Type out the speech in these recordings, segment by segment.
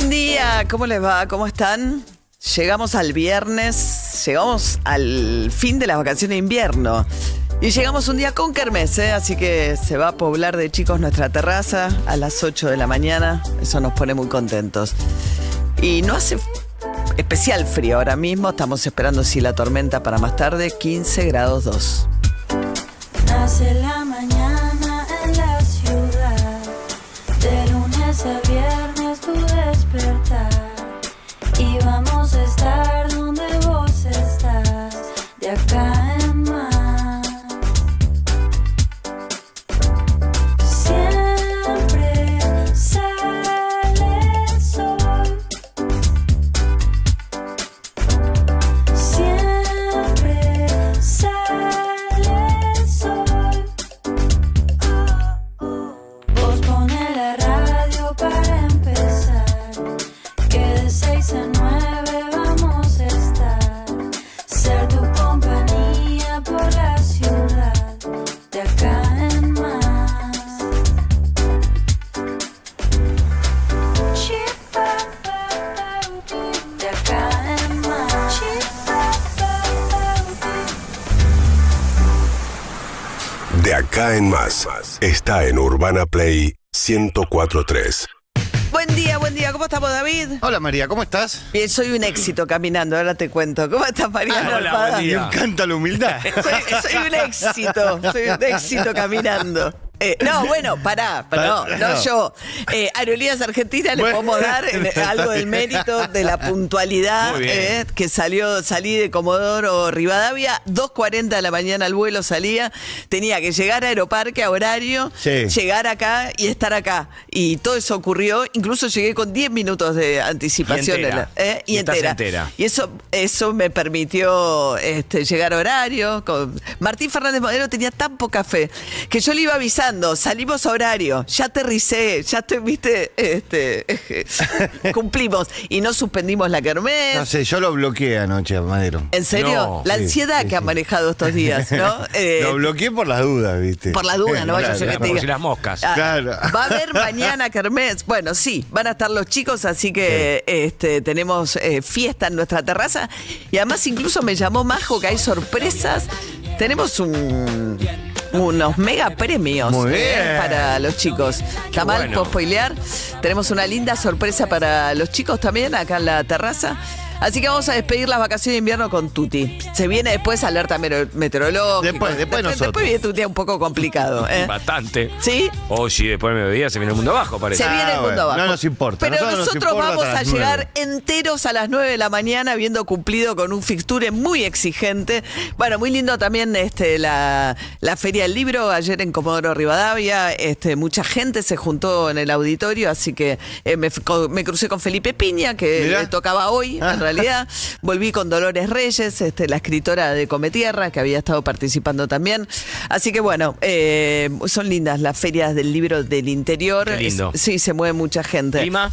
Buen día, ¿cómo les va? ¿Cómo están? Llegamos al viernes, llegamos al fin de las vacaciones de invierno y llegamos un día con kermés, así que se va a poblar de chicos nuestra terraza a las 8 de la mañana, eso nos pone muy contentos. Y no hace especial frío ahora mismo, estamos esperando si la tormenta para más tarde, 15 grados 2. Nace la mañana en la ciudad, de lunes a viernes tu despertar, y vamos a estar donde vos estás, de acá en más. Siempre sale el sol, siempre sale el sol. Vos pones la radio para empezar, que de 6 a 9 vamos a estar, ser tu compañía por la ciudad, de acá en más. De acá en más. De acá en más, está en Urbana Play 104.3. Buen día, ¿cómo estamos, David? Hola María, ¿cómo estás? Bien, soy un éxito caminando, ahora te cuento. ¿Cómo estás, Mariana? Hola, Alpada? buen día. Me encanta la humildad. Soy un éxito caminando. No, bueno, pará, no yo. Aerolíneas Argentinas le podemos dar algo del mérito de la puntualidad que salí de Comodoro Rivadavia, 2:40 de la mañana el vuelo salía, tenía que llegar a Aeroparque a horario, llegar acá y estar acá. Y todo eso ocurrió, incluso llegué con 10 minutos de anticipación. Y entera. Y eso me permitió llegar a horario. Martín Fernández Modelo tenía tan poca fe que yo le iba avisando. Salimos a horario, ya aterricé, ya cumplimos y no suspendimos la kermés. No sé, yo lo bloqueé anoche, Madero. ¿En serio? No, la ansiedad que han manejado estos días, ¿no? Lo bloqueé por las dudas, ¿viste? Por las dudas, no vaya a ser que te diga. Si las moscas. Claro. Va a haber mañana kermés. Bueno, sí, van a estar los chicos, así que tenemos fiesta en nuestra terraza. Y además incluso me llamó Majo que hay sorpresas. Tenemos unos mega premios para los chicos. Está mal, puedo spoilear. Tenemos una linda sorpresa para los chicos también acá en la terraza. Así que vamos a despedir las vacaciones de invierno con Tuti. Se viene después alerta meteorológica. Después nosotros. Después viene tu día un poco complicado. Bastante. ¿Sí? Sí, después del mediodía se viene el mundo abajo, parece. Se viene el mundo abajo. No nos importa. Pero nosotros vamos a llegar 9. enteros a las 9 de la mañana, habiendo cumplido con un fixture muy exigente. Bueno, muy lindo también la Feria del Libro, ayer en Comodoro Rivadavia. Mucha gente se juntó en el auditorio, así que me crucé con Felipe Piña, que le tocaba hoy, en realidad. Volví con Dolores Reyes, la escritora de Cometierra, que había estado participando también. Así que bueno, son lindas las ferias del libro del interior. Qué lindo. Sí, se mueve mucha gente. ¿Clima?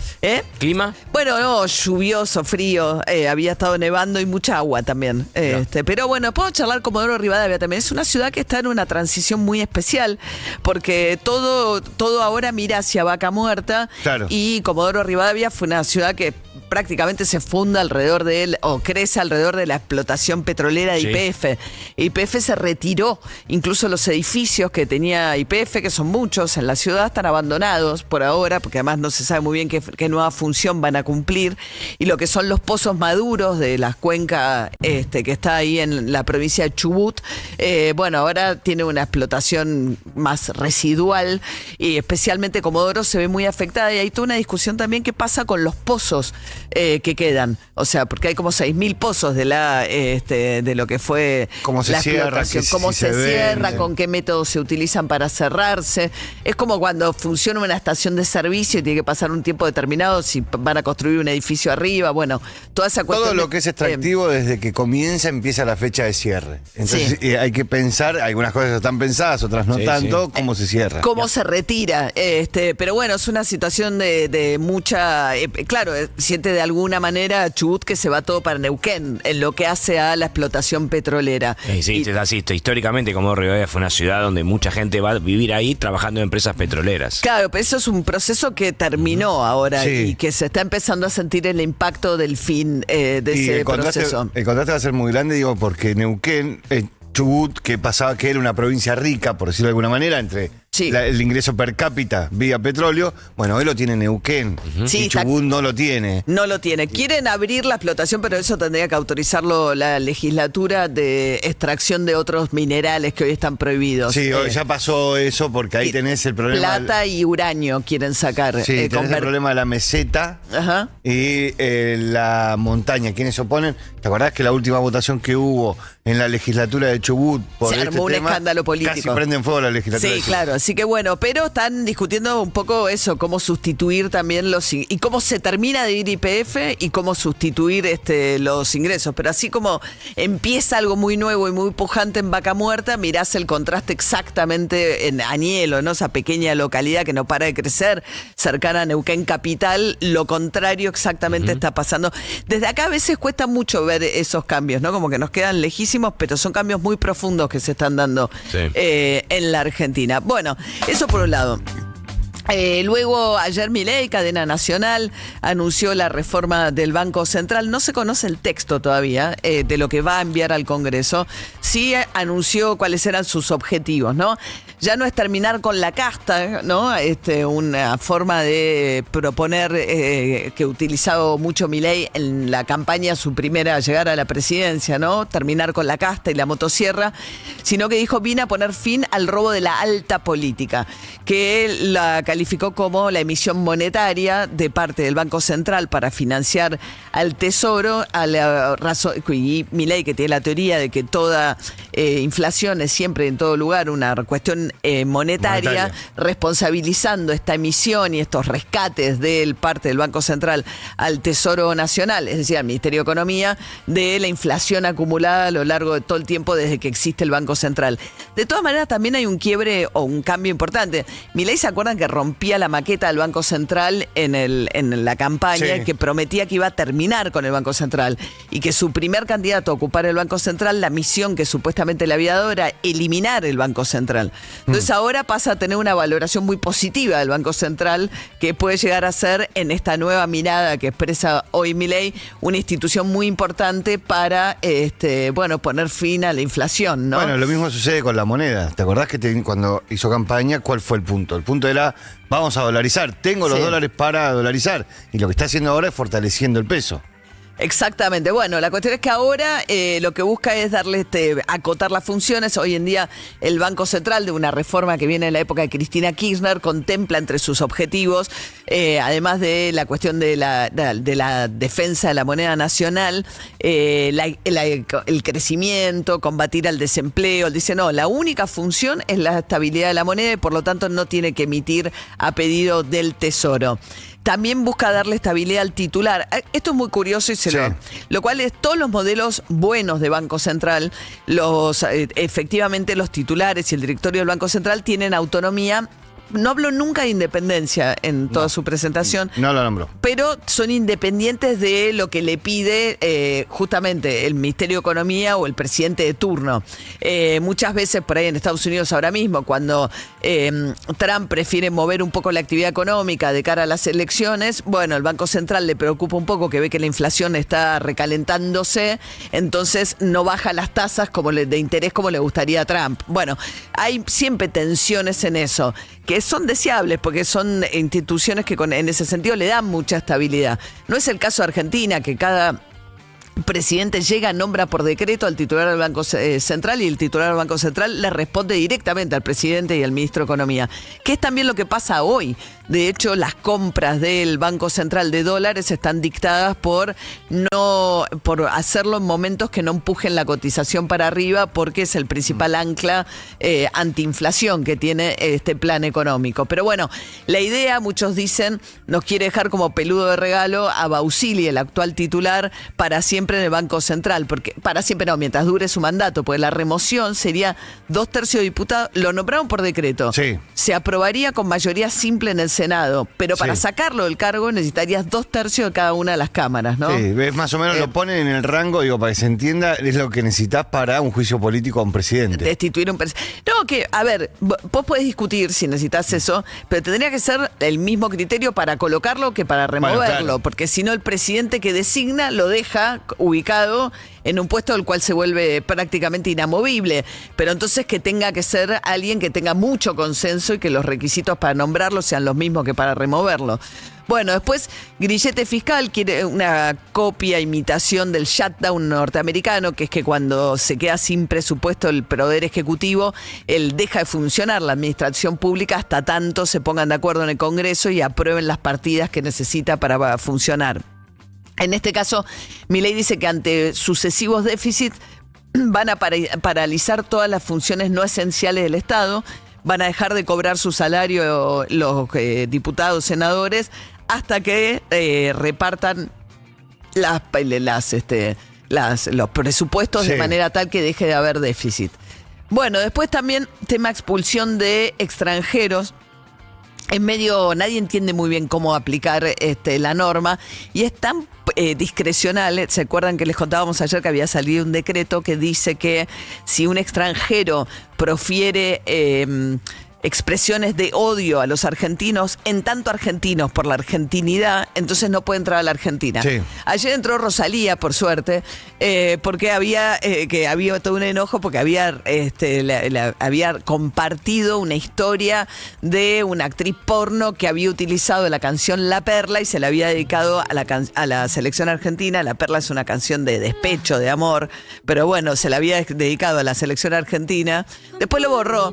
¿Clima? Bueno, no, lluvioso, frío, había estado nevando y mucha agua también. Pero bueno, puedo charlar Comodoro Rivadavia también. Es una ciudad que está en una transición muy especial, porque todo ahora mira hacia Vaca Muerta. Claro. Y Comodoro Rivadavia fue una ciudad que prácticamente se funda alrededor de él, o crece alrededor de la explotación petrolera de YPF. YPF se retiró, incluso los edificios que tenía YPF, que son muchos en la ciudad, están abandonados por ahora, porque además no se sabe muy bien qué nueva función van a cumplir, y lo que son los pozos maduros de la cuenca que está ahí en la provincia de Chubut, bueno, ahora tiene una explotación más residual, y especialmente Comodoro se ve muy afectada, y hay toda una discusión también qué pasa con los pozos que quedan, o sea, porque hay como 6.000 pozos de lo que fue cómo se la cierra, explotación, cómo se cierra, vende, con qué métodos se utilizan para cerrarse. Es como cuando funciona una estación de servicio y tiene que pasar un tiempo determinado, si van a construir un edificio arriba, bueno, toda esa cuestión. Todo lo que es extractivo desde que empieza la fecha de cierre. Entonces hay que pensar, algunas cosas están pensadas, otras no tanto, cómo se cierra. Cómo se retira, pero bueno, es una situación de mucha, claro, científicamente promete de alguna manera Chubut que se va todo para Neuquén, en lo que hace a la explotación petrolera. Sí, es así. Históricamente, como Rivadavia fue una ciudad donde mucha gente va a vivir ahí trabajando en empresas petroleras. Claro, pero eso es un proceso que terminó ahora Sí. y que se está empezando a sentir el impacto del fin de ese proceso. El contraste va a ser muy grande, digo, porque Neuquén, Chubut, que pasaba que era una provincia rica, por decirlo de alguna manera, entre Sí. el ingreso per cápita vía petróleo, bueno, hoy lo tiene Neuquén, Sí, y Chubut no lo tiene. No lo tiene. Quieren abrir la explotación, pero eso tendría que autorizarlo la legislatura de extracción de otros minerales que hoy están prohibidos. Sí, hoy ya pasó eso, porque ahí tenés el problema. Plata y uranio quieren sacar. Sí, tenés el problema de la meseta Ajá. y la montaña. ¿Quiénes se oponen? ¿Te acordás que la última votación que hubo en la legislatura de Chubut por Se este armó un tema, escándalo político. casi prenden fuego la legislatura de Sí, Chubut? claro. Así que bueno, pero están discutiendo un poco eso, cómo sustituir también y cómo se termina de ir YPF y cómo sustituir los ingresos. Pero así como empieza algo muy nuevo y muy pujante en Vaca Muerta, mirás el contraste exactamente en Anielo, ¿no? Esa pequeña localidad que no para de crecer, cercana a Neuquén capital, lo contrario exactamente está pasando. Desde acá a veces cuesta mucho ver esos cambios, ¿no? Como que nos quedan lejísimos, pero son cambios muy profundos que se están dando Sí. en la Argentina. Bueno, eso por un lado. Luego, ayer Milei, cadena nacional, anunció la reforma del Banco Central. No se conoce el texto todavía de lo que va a enviar al Congreso. Sí anunció cuáles eran sus objetivos, ¿no? Ya no es terminar con la casta, ¿no? Una forma de proponer que utilizado mucho Milei en la campaña, su primera llegada a la presidencia, ¿no? Terminar con la casta y la motosierra, sino que dijo, vine a poner fin al robo de la alta política, que la calificó como la emisión monetaria de parte del Banco Central para financiar al Tesoro, a la razón, y Milei, que tiene la teoría de que toda inflación es siempre en todo lugar una cuestión monetaria, responsabilizando esta emisión y estos rescates de parte del Banco Central al Tesoro Nacional, es decir, al Ministerio de Economía, de la inflación acumulada a lo largo de todo el tiempo desde que existe el Banco Central. De todas maneras, también hay un quiebre o un cambio importante. Milei, ¿se acuerdan que rompía la maqueta del Banco Central en la campaña, Sí. que prometía que iba a terminar con el Banco Central y que su primer candidato a ocupar el Banco Central, la misión que supuestamente le había dado era eliminar el Banco Central? Entonces ahora pasa a tener una valoración muy positiva del Banco Central, que puede llegar a ser, en esta nueva mirada que expresa hoy Milei, una institución muy importante para poner fin a la inflación, ¿no? Bueno, lo mismo sucede con la moneda. ¿Te acordás que cuando hizo campaña, cuál fue el punto? El punto era, vamos a dolarizar, tengo los Sí. dólares para dolarizar. Y lo que está haciendo ahora es fortaleciendo el peso. Exactamente. Bueno, la cuestión es que ahora lo que busca es darle acotar las funciones. Hoy en día el Banco Central, de una reforma que viene en la época de Cristina Kirchner, contempla entre sus objetivos, además de la cuestión de la defensa de la moneda nacional, el crecimiento, combatir al desempleo. Él dice, no, la única función es la estabilidad de la moneda y por lo tanto no tiene que emitir a pedido del Tesoro. También busca darle estabilidad al titular. Esto es muy curioso y Sí. lo cual es todos los modelos buenos de Banco Central, efectivamente los titulares y el directorio del Banco Central tienen autonomía. No habló nunca de independencia en toda su presentación. No lo nombró. Pero son independientes de lo que le pide justamente el Ministerio de Economía o el presidente de turno. Muchas veces por ahí en Estados Unidos ahora mismo, cuando Trump prefiere mover un poco la actividad económica de cara a las elecciones, bueno, el Banco Central le preocupa un poco, que ve que la inflación está recalentándose, entonces no baja las tasas de interés como le gustaría a Trump. Bueno, hay siempre tensiones en eso, que son deseables porque son instituciones que en ese sentido le dan mucha estabilidad. No es el caso de Argentina, que cada presidente llega, nombra por decreto al titular del Banco Central y el titular del Banco Central le responde directamente al presidente y al ministro de Economía, que es también lo que pasa hoy. De hecho, las compras del Banco Central de dólares están dictadas por hacerlo en momentos que no empujen la cotización para arriba, porque es el principal ancla antiinflación que tiene este plan económico. Pero bueno, la idea, muchos dicen, nos quiere dejar como peludo de regalo a Bausili, el actual titular, para siempre siempre en el Banco Central, porque para siempre no, mientras dure su mandato, porque la remoción sería 2/3 de diputados, lo nombraron por decreto. Sí. Se aprobaría con mayoría simple en el Senado, pero para sacarlo del cargo necesitarías 2/3 de cada una de las cámaras, ¿no? Sí, ves, más o menos lo ponen en el rango, digo, para que se entienda, es lo que necesitas para un juicio político a un presidente. Destituir un presidente. No, que, a ver, vos podés discutir si necesitas eso, pero tendría que ser el mismo criterio para colocarlo que para removerlo, Bueno, claro. porque si no el presidente que designa lo deja ubicado en un puesto del cual se vuelve prácticamente inamovible, pero entonces que tenga que ser alguien que tenga mucho consenso y que los requisitos para nombrarlo sean los mismos que para removerlo. Bueno, después grillete fiscal quiere una copia, imitación del shutdown norteamericano, que es que cuando se queda sin presupuesto el Poder Ejecutivo, él deja de funcionar la administración pública hasta tanto se pongan de acuerdo en el Congreso y aprueben las partidas que necesita para funcionar. En este caso, Milei dice que ante sucesivos déficits van a paralizar todas las funciones no esenciales del Estado, van a dejar de cobrar su salario los diputados, senadores, hasta que repartan los presupuestos de manera tal que deje de haber déficit. Bueno, después también tema expulsión de extranjeros. En medio, nadie entiende muy bien cómo aplicar la norma y es tan discrecional. ¿Se acuerdan que les contábamos ayer que había salido un decreto que dice que si un extranjero profiere expresiones de odio a los argentinos, en tanto argentinos por la argentinidad, entonces no puede entrar a la Argentina? Sí. Ayer entró Rosalía, por suerte, porque había todo un enojo porque había compartido una historia de una actriz porno que había utilizado la canción La Perla y se la había dedicado a la selección argentina. La Perla es una canción de despecho, de amor, pero bueno, se la había dedicado a la selección argentina. Después lo borró.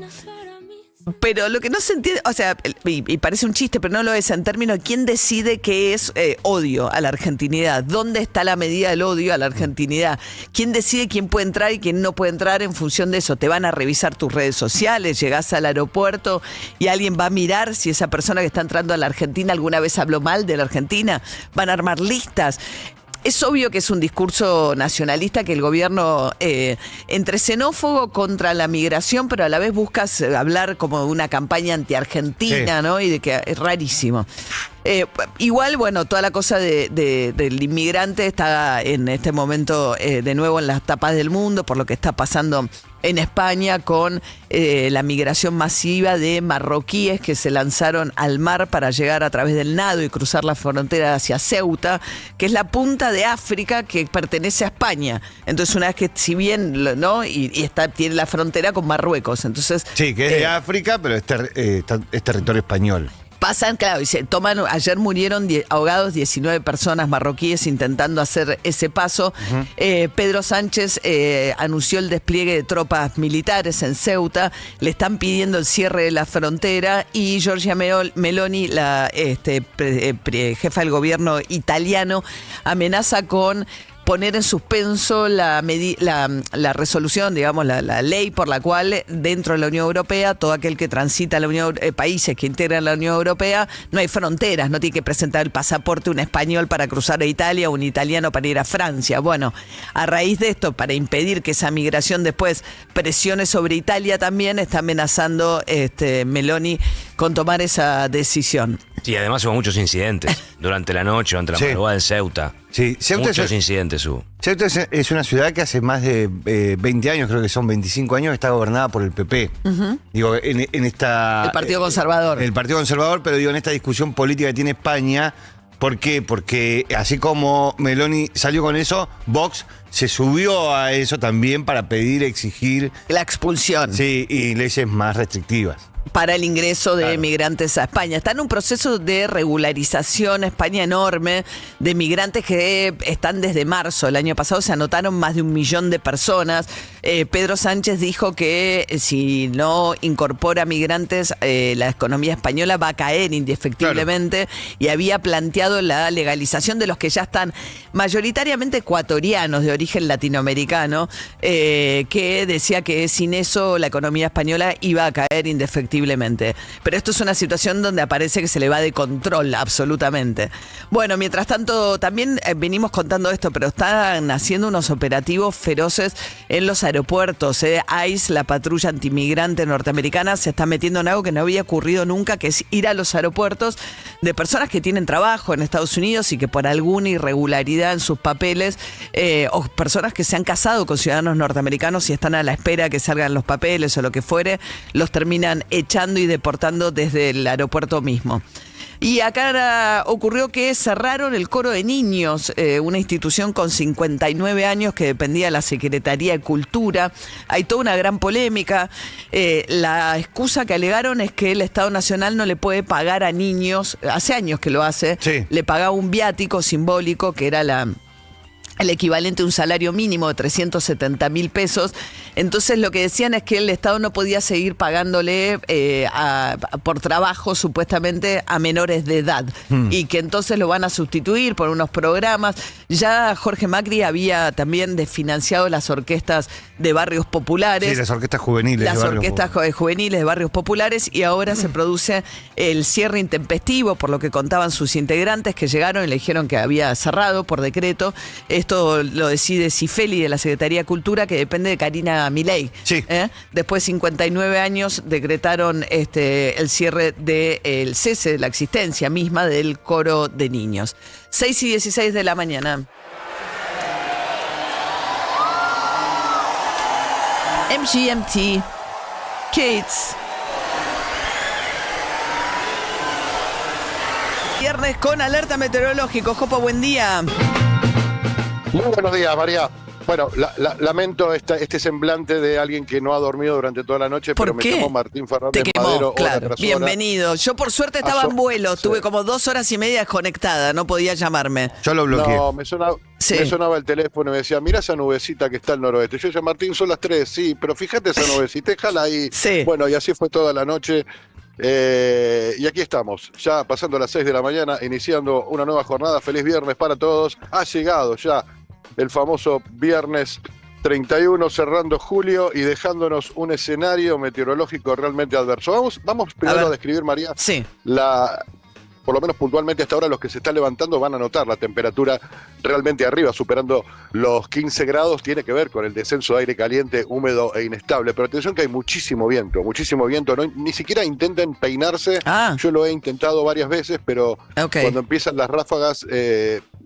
Pero lo que no se entiende, o sea, y parece un chiste, pero no lo es, en términos de quién decide qué es odio a la argentinidad, dónde está la medida del odio a la argentinidad, quién decide quién puede entrar y quién no puede entrar en función de eso. Te van a revisar tus redes sociales, llegás al aeropuerto y alguien va a mirar si esa persona que está entrando a la Argentina alguna vez habló mal de la Argentina, van a armar listas. Es obvio que es un discurso nacionalista que el gobierno entre xenófobo contra la migración, pero a la vez buscas hablar como de una campaña anti-argentina, sí, ¿no? Y de que es rarísimo. Igual, bueno, toda la cosa del inmigrante está en este momento de nuevo en las tapas del mundo por lo que está pasando en España con la migración masiva de marroquíes que se lanzaron al mar para llegar a través del nado y cruzar la frontera hacia Ceuta, que es la punta de África que pertenece a España. Entonces, una vez que, si bien, ¿no? Y tiene la frontera con Marruecos. Entonces, sí, que es de África, pero es territorio español. Pasan, claro, y se toman. Ayer murieron ahogados 19 personas marroquíes intentando hacer ese paso. Uh-huh. Pedro Sánchez anunció el despliegue de tropas militares en Ceuta. Le están pidiendo el cierre de la frontera y Giorgia Meloni, la jefa del gobierno italiano, amenaza con poner en suspenso la resolución, digamos, la ley por la cual dentro de la Unión Europea, todo aquel que transita la Unión, países que integran la Unión Europea, no hay fronteras, no tiene que presentar el pasaporte un español para cruzar a Italia o un italiano para ir a Francia. Bueno, a raíz de esto, para impedir que esa migración después presione sobre Italia también, está amenazando Meloni con tomar esa decisión. Sí, además hubo muchos incidentes durante la noche, durante la madrugada en Ceuta. Sí, Ceuta muchos incidentes hubo. Ceuta es una ciudad que hace más de 20 años, creo que son 25 años, está gobernada por el PP. Uh-huh. Digo, en esta... El Partido Conservador. El Partido Conservador, pero digo, en esta discusión política que tiene España, ¿por qué? Porque así como Meloni salió con eso, Vox se subió a eso también para exigir... la expulsión. Sí, y leyes más restrictivas. Para el ingreso de migrantes a España. Está en un proceso de regularización España enorme de migrantes que están desde marzo. El año pasado se anotaron más de 1 millón de personas. Pedro Sánchez dijo que si no incorpora migrantes, la economía española va a caer indefectiblemente. Claro. Y había planteado la legalización de los que ya están mayoritariamente ecuatorianos de origen latinoamericano, que decía que sin eso la economía española iba a caer indefectiblemente. indefectiblemente. Pero esto es una situación donde aparece que se le va de control, absolutamente. Bueno, mientras tanto, también venimos contando esto, pero están haciendo unos operativos feroces en los aeropuertos. ICE, la patrulla antimigrante norteamericana, se está metiendo en algo que no había ocurrido nunca, que es ir a los aeropuertos de personas que tienen trabajo en Estados Unidos y que por alguna irregularidad en sus papeles, o personas que se han casado con ciudadanos norteamericanos y están a la espera que salgan los papeles o lo que fuere, los terminan echando y deportando desde el aeropuerto mismo. Y acá ocurrió que cerraron el coro de niños, una institución con 59 años que dependía de la Secretaría de Cultura. Hay toda una gran polémica. La excusa que alegaron es que el Estado Nacional no le puede pagar a niños, hace años que lo hace, Sí. le pagaba un viático simbólico que era el equivalente a un salario mínimo de 370.000 pesos. Entonces lo que decían es que el Estado no podía seguir pagándole por trabajo supuestamente a menores de edad y que entonces lo van a sustituir por unos programas. Ya Jorge Macri había también desfinanciado las orquestas de barrios populares. Sí, las orquestas juveniles. Las de barrios orquestas juveniles de barrios populares, y ahora se produce el cierre intempestivo, por lo que contaban sus integrantes que llegaron y le dijeron que había cerrado por decreto. Esto lo decide Cifeli de la Secretaría de Cultura, que depende de Karina Milei. Sí. Después de 59 años decretaron el cierre del cese de la existencia misma del coro de niños. 6:16 de la mañana. MGMT, Kids. Viernes con alerta meteorológico. Jopo, buen día. Muy buenos días, María. Bueno, lamento este semblante de alguien que no ha dormido durante toda la noche, ¿Por pero qué? me llamó Martín Fernández Te quemó, Madero, hora claro. tras hora. Bienvenido. Yo por suerte estaba en vuelo, sí. tuve como 2 horas y media desconectada, no podía llamarme. Yo lo bloqueé. No, me sonaba el teléfono y me decía, mira esa nubecita que está al noroeste. Yo decía, Martín, son las 3, sí, pero fíjate esa nubecita, déjala ahí. Sí. Bueno, y así fue toda la noche. Y aquí estamos, ya pasando las 6 de la mañana, iniciando una nueva jornada. Feliz viernes para todos. Ha llegado ya el famoso viernes 31, cerrando julio y dejándonos un escenario meteorológico realmente adverso. Vamos primero a describir, María, Sí. por lo menos puntualmente hasta ahora los que se están levantando van a notar la temperatura realmente arriba, superando los 15 grados. Tiene que ver con el descenso de aire caliente, húmedo e inestable. Pero atención que hay muchísimo viento. Ni siquiera intenten peinarse. Yo lo he intentado varias veces, pero cuando empiezan las ráfagas...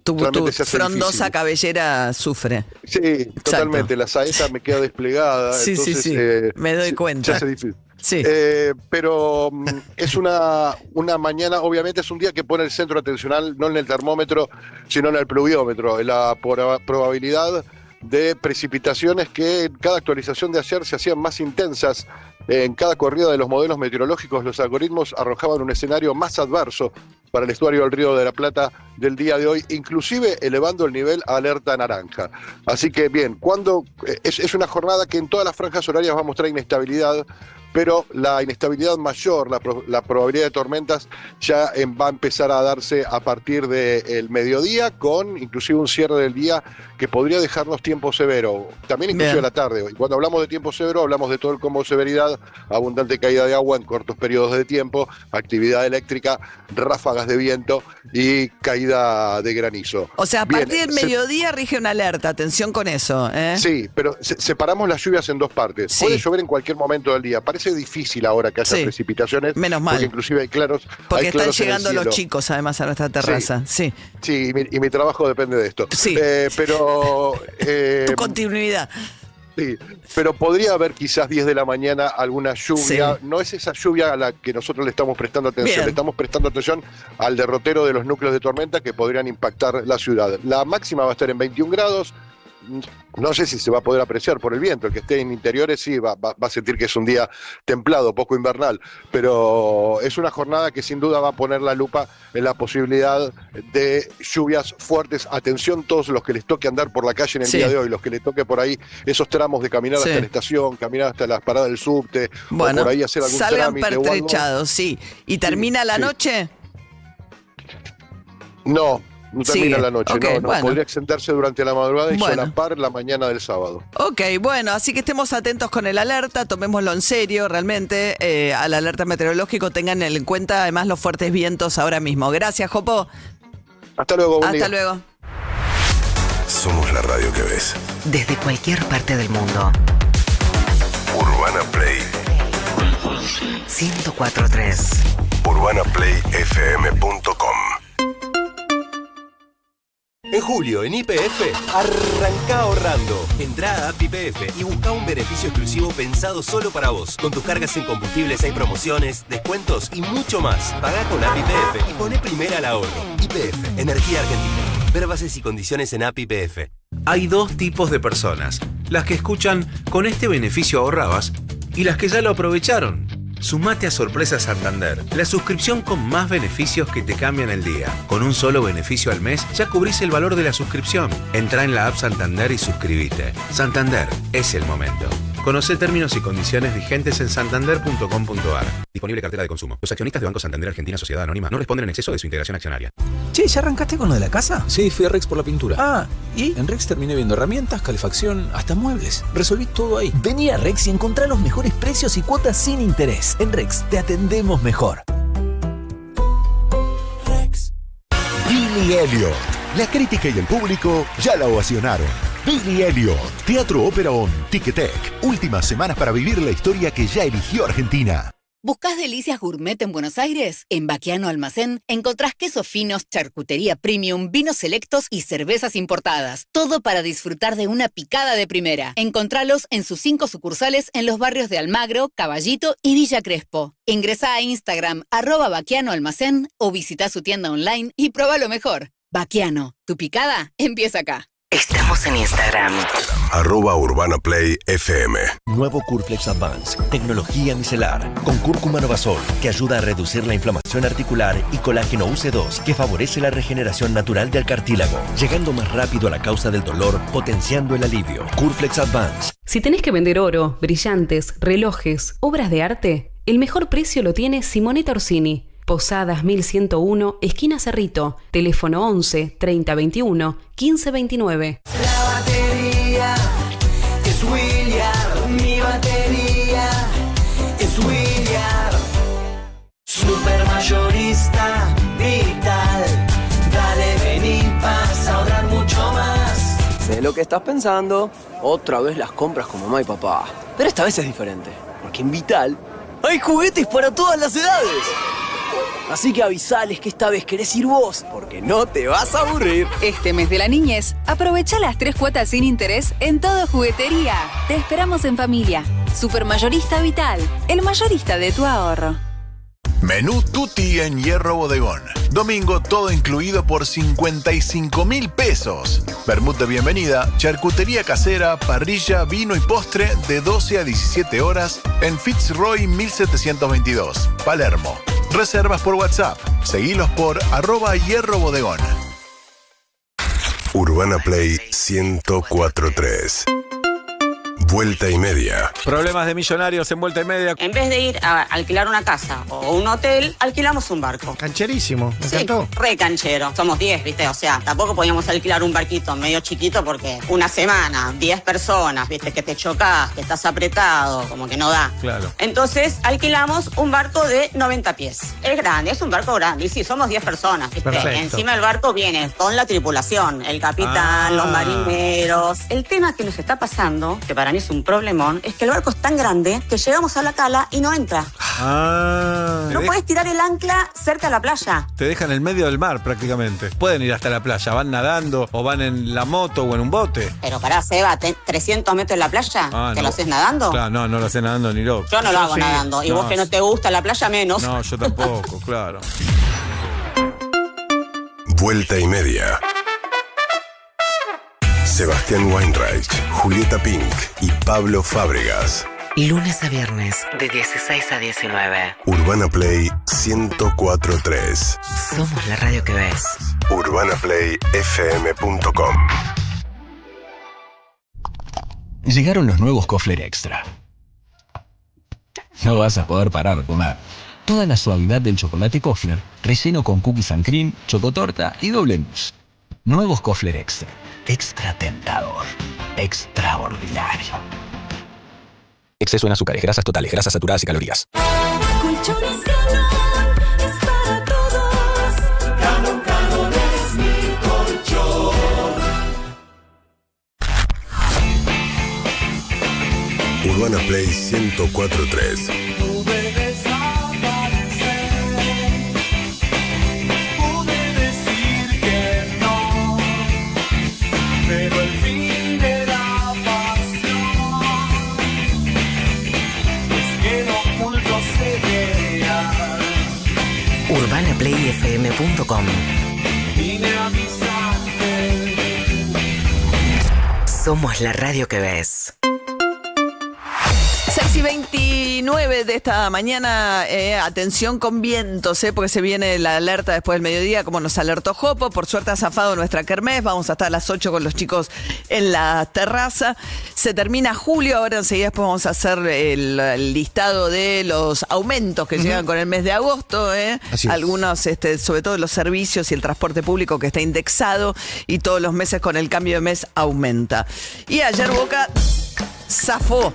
Tu realmente se hace frondosa difícil. cabellera sufre. Sí, totalmente. La saeta me queda desplegada. Sí, entonces, sí. Me doy cuenta. Se hace difícil. Sí. Pero es una mañana, obviamente es un día que pone el centro atencional no en el termómetro, sino en el pluviómetro, en la probabilidad de precipitaciones que en cada actualización de ayer se hacían más intensas. En cada corrida de los modelos meteorológicos, los algoritmos arrojaban un escenario más adverso para el estuario del Río de la Plata del día de hoy, inclusive elevando el nivel a alerta naranja. Así que bien, es una jornada que en todas las franjas horarias va a mostrar inestabilidad, pero la inestabilidad mayor, la probabilidad de tormentas ya va a empezar a darse a partir del mediodía, con inclusive un cierre del día que podría dejarnos tiempo severo, también inclusive a la tarde. Y cuando hablamos de tiempo severo, hablamos de todo el combo severidad: abundante caída de agua en cortos periodos de tiempo, actividad eléctrica, ráfagas de viento y caída de granizo. O sea, a partir del mediodía rige una alerta, atención con eso. Sí, pero separamos las lluvias en dos partes. Sí. Puede llover en cualquier momento del día. Parece difícil ahora que haya precipitaciones. Menos mal. Porque inclusive hay claros. Porque hay claros están llegando en el los cielo. chicos además a nuestra terraza. Sí. Sí, y mi trabajo depende de esto. Sí. Pero... Tu continuidad. Sí, pero podría haber quizás 10 de la mañana alguna lluvia. Sí. No es esa lluvia a la que nosotros le estamos prestando atención. Bien. Le estamos prestando atención al derrotero de los núcleos de tormenta que podrían impactar la ciudad. La máxima va a estar en 21 grados. No sé si se va a poder apreciar por el viento. El que esté en interiores sí va a sentir que es un día templado, poco invernal. Pero es una jornada que sin duda va a poner la lupa en la posibilidad de lluvias fuertes. Atención todos los que les toque andar por la calle en el día de hoy, los que les toque por ahí esos tramos de caminar hasta la estación, caminar hasta las paradas del subte, Bueno, o por ahí hacer algún salgan trámite o algo. pertrechados, sí. ¿Y termina la noche? No, no termina Sigue. la noche, Ok, no, bueno. podría extenderse durante la madrugada y Bueno. solapar la mañana del sábado. Ok, bueno, así que estemos atentos con el alerta, tomémoslo en serio realmente, al alerta meteorológico, tengan en cuenta además los fuertes vientos ahora mismo. Gracias, Jopo. Hasta luego, buen Hasta día. luego. Somos la radio que ves. Desde cualquier parte del mundo. Urbana Play. 104.3. UrbanaPlayFM.com. En julio, en YPF, arranca ahorrando. Entrá a App YPF y busca un beneficio exclusivo pensado solo para vos. Con tus cargas en combustibles hay promociones, descuentos y mucho más. Pagá con App YPF y poné primera al ahorro. YPF, Energía Argentina. Ver bases y condiciones en App YPF. Hay dos tipos de personas. Las que escuchan "con este beneficio ahorrabas" y las que ya lo aprovecharon. Sumate a Sorpresa Santander, la suscripción con más beneficios que te cambian el día. Con un solo beneficio al mes ya cubrís el valor de la suscripción. Entrá en la app Santander y suscríbete. Santander, es el momento. Conocé términos y condiciones vigentes en santander.com.ar. Disponible cartera de consumo. Los accionistas de Banco Santander Argentina Sociedad Anónima no responden en exceso de su integración accionaria. Che, ¿ya arrancaste con lo de la casa? Sí, fui a Rex por la pintura. Ah, ¿y? En Rex terminé viendo herramientas, calefacción, hasta muebles. Resolví todo ahí. Vení a Rex y encontrá los mejores precios y cuotas sin interés. En Rex te atendemos mejor. Rex. Billy Elliot. La crítica y el público ya la ovacionaron. Billy Elliot, Teatro Ópera On, Ticketek. Últimas semanas para vivir la historia que ya eligió Argentina. ¿Buscás delicias gourmet en Buenos Aires? En Baquiano Almacén encontrás quesos finos, charcutería premium, vinos selectos y cervezas importadas. Todo para disfrutar de una picada de primera. Encontralos en sus 5 sucursales en los barrios de Almagro, Caballito y Villa Crespo. Ingresá a Instagram @Baquiano Almacén o visita su tienda online y prueba lo mejor. Baquiano, tu picada empieza acá. Estamos en Instagram. @UrbanaPlayFM. Nuevo Curflex Advance, tecnología micelar, con cúrcuma Novasol, que ayuda a reducir la inflamación articular, y colágeno UC2, que favorece la regeneración natural del cartílago, llegando más rápido a la causa del dolor, potenciando el alivio. Curflex Advance. Si tenés que vender oro, brillantes, relojes, obras de arte, el mejor precio lo tiene Simonetta Orsini. Posadas 1101, esquina Cerrito. Teléfono 11 30 21 15 29. La batería es Williard. Mi batería es Williard. Supermayorista Vital. Dale, vení, vas a ahorrar mucho más. Sé lo que estás pensando. Otra vez las compras con mamá y papá. Pero esta vez es diferente. Porque en Vital hay juguetes para todas las edades. Así que avisales que esta vez querés ir vos, porque no te vas a aburrir. Este mes de la niñez, aprovecha las 3 cuotas sin interés en todo juguetería. Te esperamos en familia. Supermayorista Vital, el mayorista de tu ahorro. Menú Tutti en Hierro Bodegón. Domingo todo incluido por 55.000 pesos. Vermut de bienvenida, charcutería casera, parrilla, vino y postre de 12 a 17 horas en Fitzroy 1722, Palermo. Reservas por WhatsApp. Seguilos por @Hierro Bodegón. Urbana Play 104.3. Vuelta y media. Problemas de millonarios en Vuelta y Media. En vez de ir a alquilar una casa o un hotel, alquilamos un barco. Cancherísimo, me Sí, encantó. re canchero. Somos 10, ¿viste? O sea, tampoco podíamos alquilar un barquito medio chiquito porque una semana, 10 personas, ¿viste? Que te chocás, que estás apretado, como que no da. Claro. Entonces, alquilamos un barco de 90 pies. Es grande, es un barco grande. Y sí, somos 10 personas, ¿viste? Perfecto. Encima del barco viene con la tripulación, el capitán, los marineros. El tema que nos está pasando, que para mí es un problemón, es que el barco es tan grande que llegamos a la cala y no entra. No puedes tirar el ancla cerca de la playa. Te dejan en el medio del mar prácticamente. Pueden ir hasta la playa, van nadando o van en la moto o en un bote. Pero pará, Seba, 300 metros en la playa, ¿te lo haces nadando? Claro, no lo haces nadando ni loco. Yo no lo hago nadando. Y vos que no te gusta la playa, menos. No, yo tampoco, claro. Vuelta y Media. Sebastián Weinreich, Julieta Pink y Pablo Fábregas. Lunes a viernes, de 16 a 19. Urbana Play 104.3. Somos la radio que ves. UrbanaPlayFM.com. Llegaron los nuevos Kofler Extra. No vas a poder parar de comer. toda la suavidad del chocolate Kofler, relleno con cookies and cream, chocotorta y doble mousse. Nuevos Kofler Extra. Extra tentador. Extraordinario. Exceso en azúcares, grasas totales, grasas saturadas y calorías. Colchones Galón es para todos. Galón es mi colchón. Urbana Play 104.3. Pude desaparecer, pude decir que no, pero el fin de la pasión es que lo oculto se vea. UrbanaPlayFM.com. Vine a avisarte. Somos la radio que ves. 6:29 de esta mañana, atención con vientos, porque se viene la alerta después del mediodía, como nos alertó Jopo. Por suerte ha zafado nuestra kermés, vamos a estar a las 8 con los chicos en la terraza. Se termina julio, ahora enseguida después vamos a hacer el listado de los aumentos que llegan con el mes de agosto. Algunos, sobre todo los servicios y el transporte público que está indexado, y todos los meses con el cambio de mes aumenta. Y ayer Boca zafó.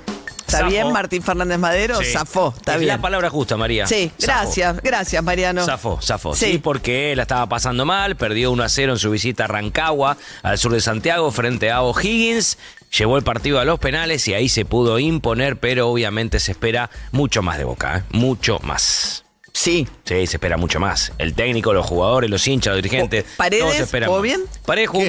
¿Está bien, Martín Fernández Madero? Sí. Zafó, está bien. Es la palabra justa, María. Sí, gracias, Mariano. Zafó. Sí. Sí, porque la estaba pasando mal, perdió 1-0 en su visita a Rancagua, al sur de Santiago, frente a O'Higgins. Llevó el partido a los penales y ahí se pudo imponer, pero obviamente se espera mucho más de Boca, mucho más. Sí. Sí, se espera mucho más. El técnico, los jugadores, los hinchas, los dirigentes. ¿Paredes jugó bien? Paredes jugó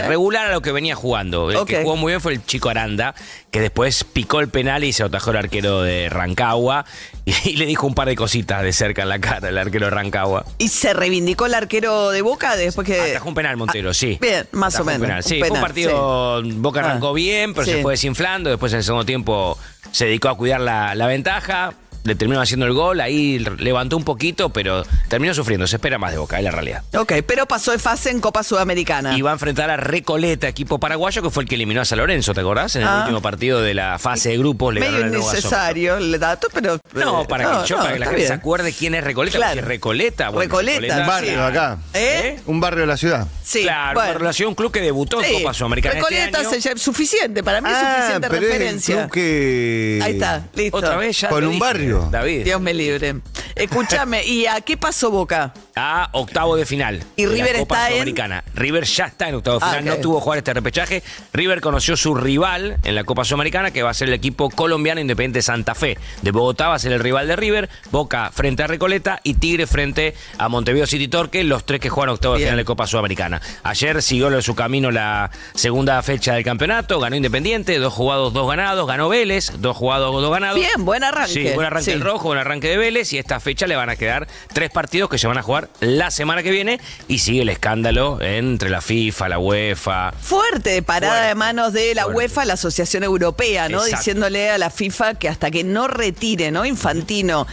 regular a lo que venía jugando. El que jugó muy bien fue el chico Aranda, que después picó el penal y se atajó el arquero de Rancagua y le dijo un par de cositas de cerca en la cara el arquero de Rancagua. ¿Y se reivindicó el arquero de Boca después que...? Atajó un penal, Montero, sí. Bien, más Atajó o menos. Un penal. Sí, fue un partido... Sí. Boca arrancó bien, pero se fue desinflando. Después en el segundo tiempo se dedicó a cuidar la ventaja. Le terminó haciendo el gol, ahí levantó un poquito, pero terminó sufriendo. Se espera más de Boca, es la realidad. Ok, pero pasó de fase en Copa Sudamericana. Y va a enfrentar a Recoleta, equipo paraguayo, que fue el que eliminó a San Lorenzo, ¿te acordás? En el último partido de la fase de grupos. Medio innecesario el dato, pero... No, para que la gente se acuerde quién es Recoleta. Claro. Porque Recoleta. Bueno, Recoleta, un barrio acá. Un barrio de la ciudad. Sí, claro, una relación, un club que debutó en Copa Sudamericana Recoleta este año. es suficiente, para mí es suficiente pero referencia. Es el club que... Ahí está, listo. Otra vez ya con lo un dije, barrio. David. Dios me libre. Escúchame, ¿y a qué pasó Boca? A octavo de final. ¿Y de River la Copa está Sudamericana? River ya está en octavo de final, ok. no tuvo que jugar este repechaje. River conoció su rival en la Copa Sudamericana, que va a ser el equipo colombiano Independiente Santa Fe. De Bogotá va a ser el rival de River, Boca frente a Recoleta y Tigre frente a Montevideo City Torque, los tres que juegan octavo de final de Copa Sudamericana. Ayer siguió su camino la segunda fecha del campeonato, ganó Independiente, 2 jugados, 2 ganados, ganó Vélez, 2 jugados, 2 ganados. Bien, buen arranque. Sí, buen arranque del rojo, buen arranque de Vélez, y esta fecha le van a quedar 3 partidos que se van a jugar la semana que viene, y sigue el escándalo entre la FIFA, la UEFA. Fuerte parada de manos de la UEFA, la Asociación Europea, ¿no? Exacto. Diciéndole a la FIFA que hasta que no retire, ¿no? Infantino,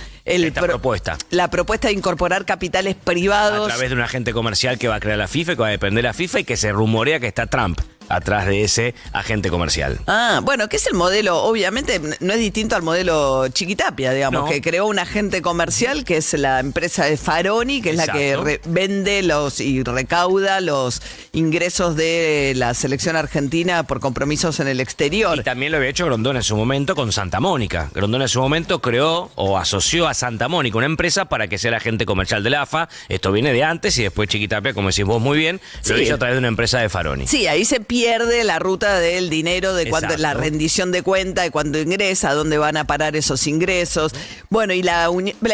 propuesta. La propuesta de incorporar capitales privados. A través de un agente comercial que va a crear la FIFA, que va a depender de la FIFA, y que se rumorea que está Trump atrás de ese agente comercial. Bueno, que es el modelo, obviamente no es distinto al modelo Chiquitapia, digamos, No. que creó un agente comercial que es la empresa de Faroni, que es la que vende y recauda los ingresos de la selección argentina por compromisos en el exterior. Y también lo había hecho Grondona en su momento con Santa Mónica. Grondona en su momento creó o asoció a Santa Mónica, una empresa, para que sea el agente comercial de la AFA. Esto viene de antes, y después Chiquitapia, como decís vos muy bien, lo hizo a través de una empresa de Faroni. Sí, ahí se pierde la ruta del dinero, de cuánto, la rendición de cuenta, de cuánto ingresa, a dónde van a parar esos ingresos. Bueno, y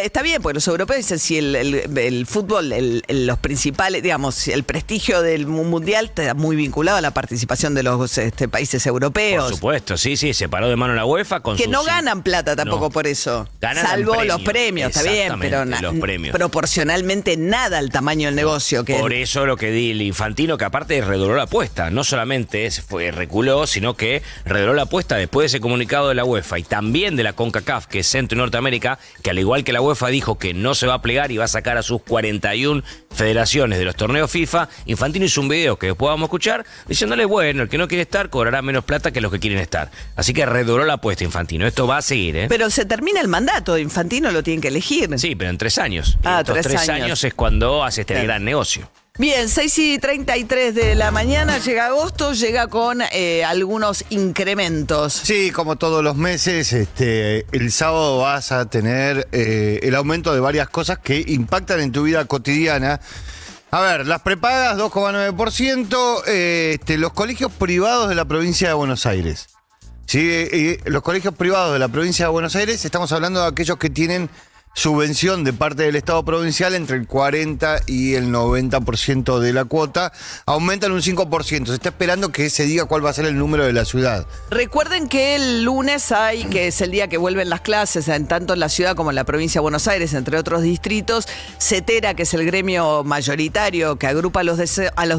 está bien, porque los europeos dicen si el fútbol, los principales, digamos, el prestigio del mundial está muy vinculado a la participación de los países europeos. Por supuesto, sí, se paró de mano la UEFA con que no ganan plata tampoco por eso. Ganan salvo los premios, está bien, pero los premios. Proporcionalmente nada al tamaño del negocio. Por eso lo que di el Infantino, que aparte redobló la apuesta, no solamente solamente reculó, sino que reveló la apuesta después de ese comunicado de la UEFA y también de la CONCACAF, que es Centro y Norteamérica, que al igual que la UEFA dijo que no se va a plegar y va a sacar a sus 41 federaciones de los torneos FIFA. Infantino hizo un video que después vamos a escuchar diciéndole, bueno, el que no quiere estar cobrará menos plata que los que quieren estar. Así que redobló la apuesta Infantino. Esto va a seguir, ¿eh? Pero se termina el mandato de Infantino, lo tienen que elegir. Sí, pero en 3 años. Ah, estos 3 años es cuando hace este gran negocio. Bien, 6:33 de la mañana, llega agosto, llega con algunos incrementos. Sí, como todos los meses, el sábado vas a tener el aumento de varias cosas que impactan en tu vida cotidiana. A ver, las prepagas 2,9%, los colegios privados de la provincia de Buenos Aires. Sí, los colegios privados de la provincia de Buenos Aires, estamos hablando de aquellos que tienen subvención de parte del Estado provincial entre el 40 y el 90% de la cuota, aumentan un 5%. Se está esperando que se diga cuál va a ser el número de la ciudad. Recuerden que el lunes que es el día que vuelven las clases, tanto en la ciudad como en la provincia de Buenos Aires, entre otros distritos, CETERA, que es el gremio mayoritario que agrupa a los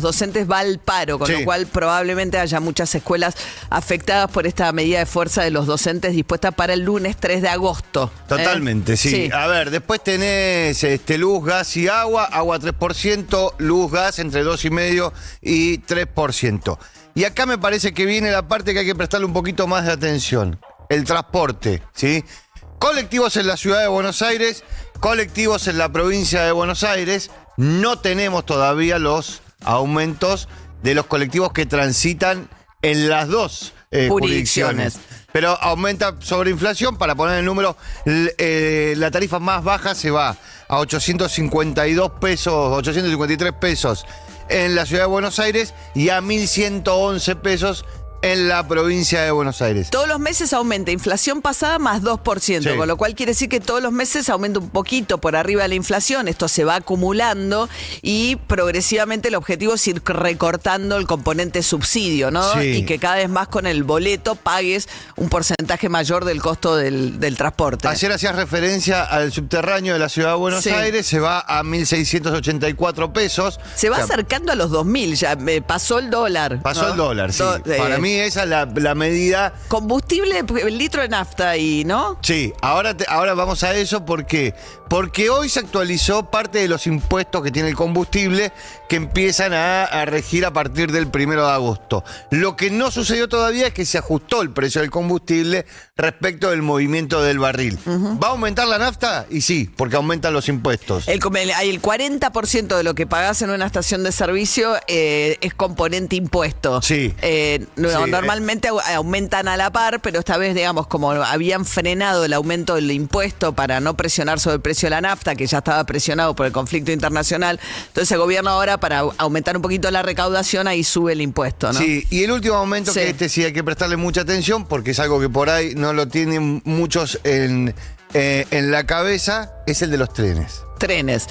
docentes, va al paro, con lo cual probablemente haya muchas escuelas afectadas por esta medida de fuerza de los docentes dispuesta para el lunes 3 de agosto. Totalmente, sí. A ver, después tenés luz, gas y agua 3%, luz, gas entre 2,5% y 3%. Y acá me parece que viene la parte que hay que prestarle un poquito más de atención. El transporte, ¿sí? Colectivos en la ciudad de Buenos Aires, colectivos en la provincia de Buenos Aires. No tenemos todavía los aumentos de los colectivos que transitan en las dos jurisdicciones. Pero aumenta sobre inflación. Para poner el número, la tarifa más baja se va a 853 pesos en la ciudad de Buenos Aires y a 1.111 pesos en la provincia de Buenos Aires. Todos los meses aumenta, inflación pasada más 2%, con lo cual quiere decir que todos los meses aumenta un poquito por arriba de la inflación, esto se va acumulando y progresivamente el objetivo es ir recortando el componente subsidio, ¿no? Sí. Y que cada vez más con el boleto pagues un porcentaje mayor del costo del transporte. Ayer hacías referencia al subterráneo de la ciudad de Buenos Aires, se va a 1.684 pesos. Se va acercando a los 2.000, ya pasó el dólar. Pasó el dólar, sí. Para mí esa es la medida. Combustible, el litro de nafta ahí, ¿no? Sí, ahora vamos a eso. ¿Por qué? Porque hoy se actualizó parte de los impuestos que tiene el combustible que empiezan a regir a partir del 1 de agosto. Lo que no sucedió todavía es que se ajustó el precio del combustible respecto del movimiento del barril. ¿Va a aumentar la nafta? Y sí, porque aumentan los impuestos. El 40% de lo que pagás en una estación de servicio es componente impuesto. Sí. Normalmente aumentan a la par, pero esta vez, digamos, como habían frenado el aumento del impuesto para no presionar sobre el precio de la nafta, que ya estaba presionado por el conflicto internacional, entonces el gobierno ahora, para aumentar un poquito la recaudación, ahí sube el impuesto, ¿no? Sí, y el último aumento, que sí hay que prestarle mucha atención, porque es algo que por ahí no lo tienen muchos en la cabeza, es el de los trenes.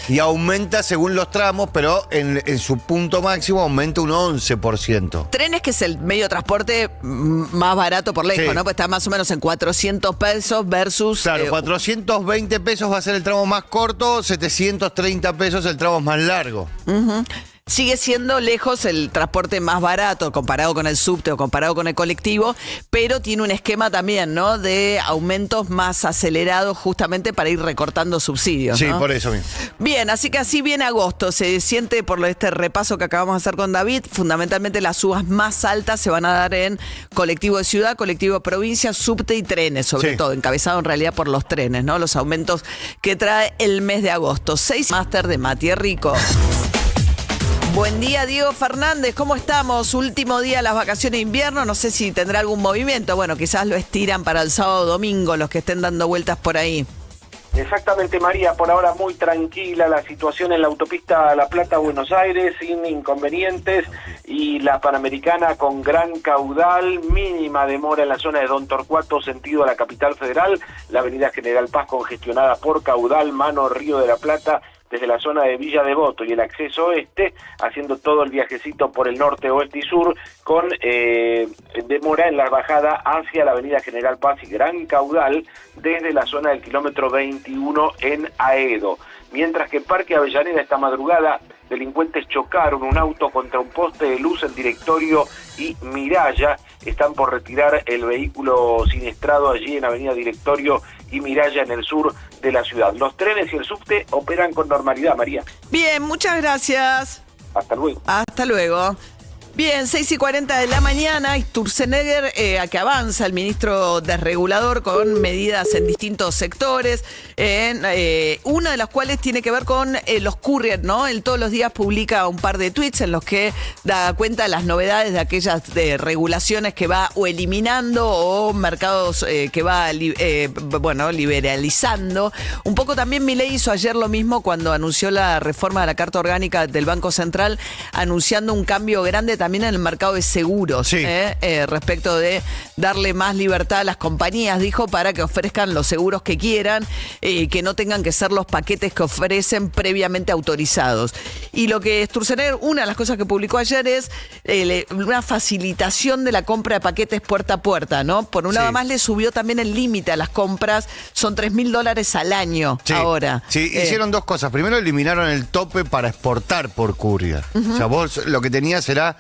Y aumenta según los tramos, pero en su punto máximo aumenta un 11%. Trenes, que es el medio de transporte más barato por lejos, ¿no? Pues está más o menos en 400 pesos versus... Claro, 420 pesos va a ser el tramo más corto, 730 pesos el tramo más largo. Sigue siendo lejos el transporte más barato comparado con el subte o comparado con el colectivo, pero tiene un esquema también, ¿no? De aumentos más acelerados justamente para ir recortando subsidios, ¿no? Sí, por eso mismo. Bien, así que así viene agosto. Se siente por este repaso que acabamos de hacer con David, fundamentalmente las subas más altas se van a dar en colectivo de ciudad, colectivo de provincia, subte y trenes, sobre todo, encabezado en realidad por los trenes, ¿no? Los aumentos que trae el mes de agosto. 6 máster de Mati Rico. Buen día, Diego Fernández, ¿cómo estamos? Último día de las vacaciones de invierno, no sé si tendrá algún movimiento, bueno, quizás lo estiran para el sábado o domingo, los que estén dando vueltas por ahí. Exactamente, María, por ahora muy tranquila la situación en la autopista La Plata-Buenos Aires, sin inconvenientes, y la Panamericana con gran caudal, mínima demora en la zona de Don Torcuato, sentido a la capital federal, la avenida General Paz congestionada por caudal, mano Río de la Plata, desde la zona de Villa Devoto y el acceso oeste, haciendo todo el viajecito por el norte, oeste y sur, con demora en la bajada hacia la avenida General Paz y gran caudal desde la zona del kilómetro 21 en Aedo. Mientras que Parque Avellaneda esta madrugada delincuentes chocaron un auto contra un poste de luz en Directorio y Miraya. Están por retirar el vehículo siniestrado allí en Avenida Directorio y Miraya, en el sur de la ciudad. Los trenes y el subte operan con normalidad, María. Bien, muchas gracias. Hasta luego. Hasta luego. Bien, 6:40 de la mañana, Sturzenegger, a que avanza el ministro desregulador con medidas en distintos sectores, una de las cuales tiene que ver con los courier, ¿no? Él todos los días publica un par de tweets en los que da cuenta de las novedades de aquellas regulaciones que va o eliminando o mercados que va liberalizando. Un poco también Milei hizo ayer lo mismo cuando anunció la reforma de la Carta Orgánica del Banco Central, anunciando un cambio grande también en el mercado de seguros, respecto de darle más libertad a las compañías, dijo, para que ofrezcan los seguros que quieran, que no tengan que ser los paquetes que ofrecen previamente autorizados. Y lo que Sturzenegger, una de las cosas que publicó ayer es una facilitación de la compra de paquetes puerta a puerta, ¿no? Por un lado, además le subió también el límite a las compras, son $3.000 al año ahora. Sí, hicieron dos cosas. Primero, eliminaron el tope para exportar por courier. O sea, vos lo que tenías era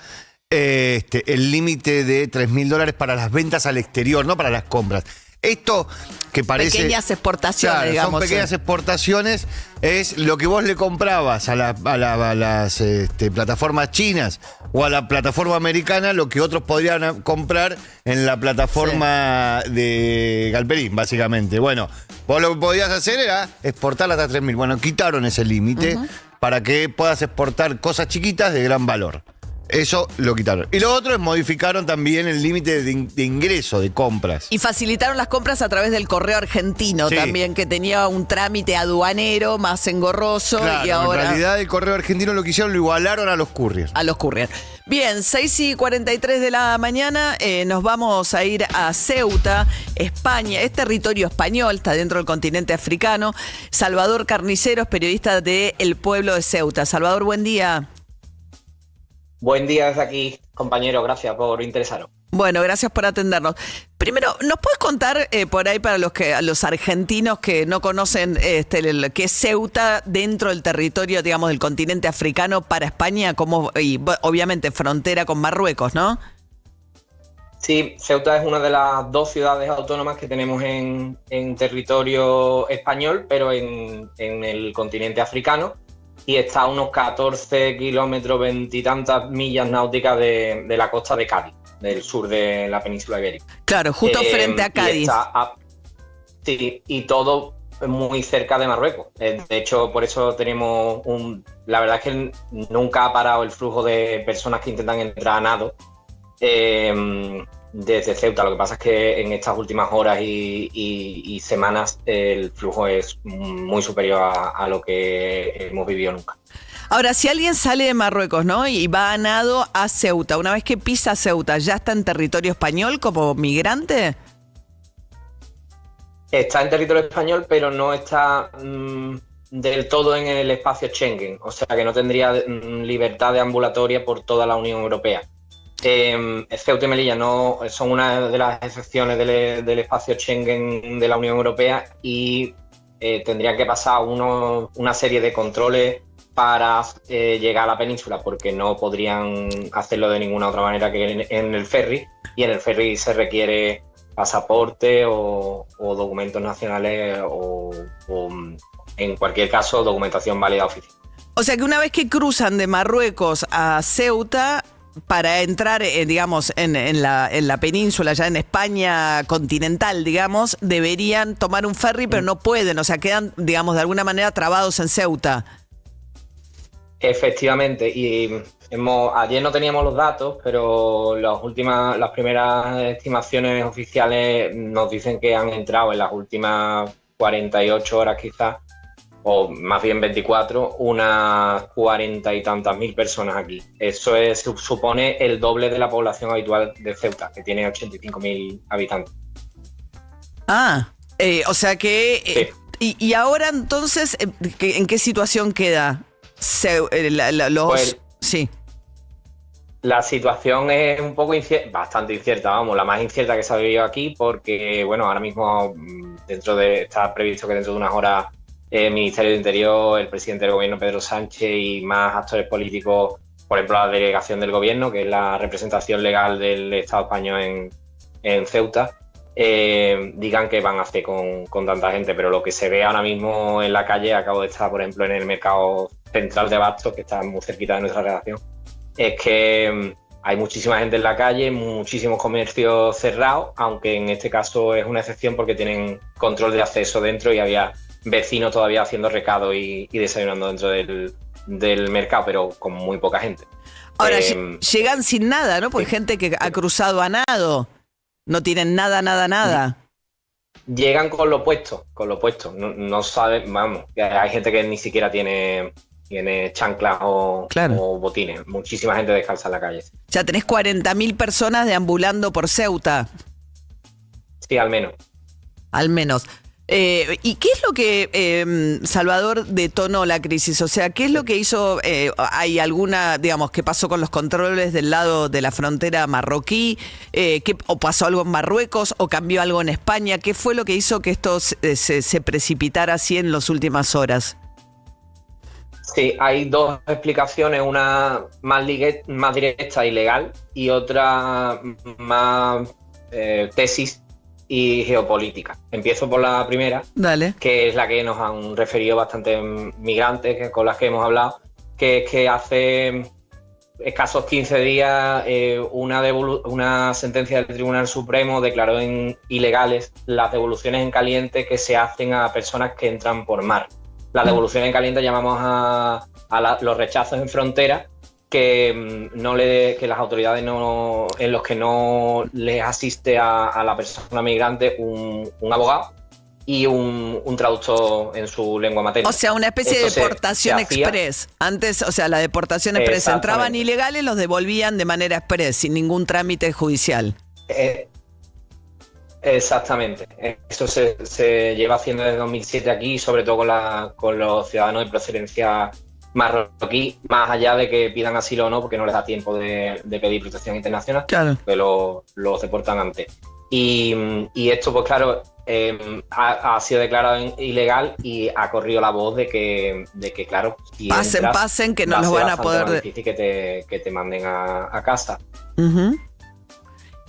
el límite de $3.000 para las ventas al exterior, no para las compras. Esto que parece... Pequeñas exportaciones, digamos. Son pequeñas exportaciones, es lo que vos le comprabas a las plataformas chinas o a la plataforma americana, lo que otros podrían comprar en la plataforma de Galperín, básicamente. Bueno, vos lo que podías hacer era exportar hasta 3.000. Bueno, quitaron ese límite para que puedas exportar cosas chiquitas de gran valor. Eso lo quitaron. Y lo otro es modificaron también el límite de ingreso de compras. Y facilitaron las compras a través del correo argentino también, que tenía un trámite aduanero más engorroso. Claro, y ahora, en realidad el correo argentino lo que hicieron, lo igualaron a los courier. A los courier. Bien, 6:43 de la mañana, nos vamos a ir a Ceuta, España. Es territorio español, está dentro del continente africano. Salvador Carniceros, periodista de El Pueblo de Ceuta. Salvador, buen día. Buen día desde aquí, compañero. Gracias por interesaros. Bueno, gracias por atendernos. Primero, ¿nos puedes contar por ahí para los argentinos que no conocen qué es Ceuta dentro del territorio, digamos, del continente africano para España, y obviamente frontera con Marruecos, ¿no? Sí, Ceuta es una de las dos ciudades autónomas que tenemos en territorio español, pero en el continente africano. Y está a unos 14 kilómetros, 20 y tantas millas náuticas de la costa de Cádiz, del sur de la península ibérica. Claro, justo frente a Cádiz. Sí, y todo muy cerca de Marruecos. De hecho, por eso tenemos la verdad es que nunca ha parado el flujo de personas que intentan entrar a nado desde Ceuta. Lo que pasa es que en estas últimas horas y semanas el flujo es muy superior a lo que hemos vivido nunca. Ahora, si alguien sale de Marruecos, ¿no?, y va a nado a Ceuta, una vez que pisa Ceuta, ¿ya está en territorio español como migrante? Está en territorio español, pero no está del todo en el espacio Schengen. O sea que no tendría libertad de ambulatoria por toda la Unión Europea. Ceuta y Melilla no son una de las excepciones del espacio Schengen de la Unión Europea y tendrían que pasar una serie de controles para llegar a la península, porque no podrían hacerlo de ninguna otra manera que en el ferry, y en el ferry se requiere pasaporte o documentos nacionales o en cualquier caso documentación válida oficial. O sea que una vez que cruzan de Marruecos a Ceuta, para entrar, digamos, en la península, ya en España continental, digamos, deberían tomar un ferry, pero no pueden, o sea, quedan, digamos, de alguna manera trabados en Ceuta. Efectivamente, y ayer no teníamos los datos, pero las primeras estimaciones oficiales nos dicen que han entrado en las últimas 48 horas quizás, o más bien 24, unas 40 y tantas mil personas aquí. Eso supone el doble de la población habitual de Ceuta, que tiene 85.000 habitantes. O sea que... Sí. Y ahora entonces, ¿en qué situación queda? Sí. La situación es un poco bastante incierta, vamos, la más incierta que se ha vivido aquí, porque, bueno, ahora mismo está previsto que dentro de unas horas el Ministerio de Interior, el presidente del gobierno Pedro Sánchez y más actores políticos, por ejemplo la delegación del gobierno, que es la representación legal del Estado español en Ceuta, digan qué van a hacer con tanta gente. Pero lo que se ve ahora mismo en la calle, acabo de estar por ejemplo en el mercado central de Bastos, que está muy cerquita de nuestra redacción, es que hay muchísima gente en la calle, muchísimos comercios cerrados, aunque en este caso es una excepción porque tienen control de acceso dentro y había vecinos todavía haciendo recado y desayunando dentro del mercado, pero con muy poca gente. Ahora, llegan sin nada, ¿no? Porque hay gente que ha cruzado a nado, no tienen nada. Llegan con lo puesto, no saben, vamos, hay gente que ni siquiera tiene chanclas o botines. Muchísima gente descalza en la calle. Ya tenés 40.000 personas deambulando por Ceuta. Sí, al menos. ¿Y qué es lo que, Salvador, detonó la crisis? O sea, ¿qué es lo que hizo? ¿Hay alguna, digamos, qué pasó con los controles del lado de la frontera marroquí? ¿O pasó algo en Marruecos? ¿O cambió algo en España? ¿Qué fue lo que hizo que esto se precipitara así en las últimas horas? Sí, hay dos explicaciones, una más directa y legal y otra más tesis y geopolítica. Empiezo por la primera, que es la que nos han referido bastantes migrantes con las que hemos hablado, que es que hace escasos 15 días una sentencia del Tribunal Supremo declaró ilegales las devoluciones en caliente que se hacen a personas que entran por mar. La devolución en caliente llamamos a los rechazos en frontera que las autoridades en los que no les asiste a la persona migrante un abogado y un traductor en su lengua materna. O sea, una especie de deportación express. Antes, o sea, la deportación express, entraban ilegales, los devolvían de manera express, sin ningún trámite judicial. Exactamente. Eso se lleva haciendo desde 2007 aquí, sobre todo con los ciudadanos de procedencia marroquí, más allá de que pidan asilo o no, porque no les da tiempo de pedir protección internacional, que los deportan antes. Y esto, pues claro, ha sido declarado ilegal y ha corrido la voz de que claro, si pasen, que no los van a poder... Es difícil que te manden a casa.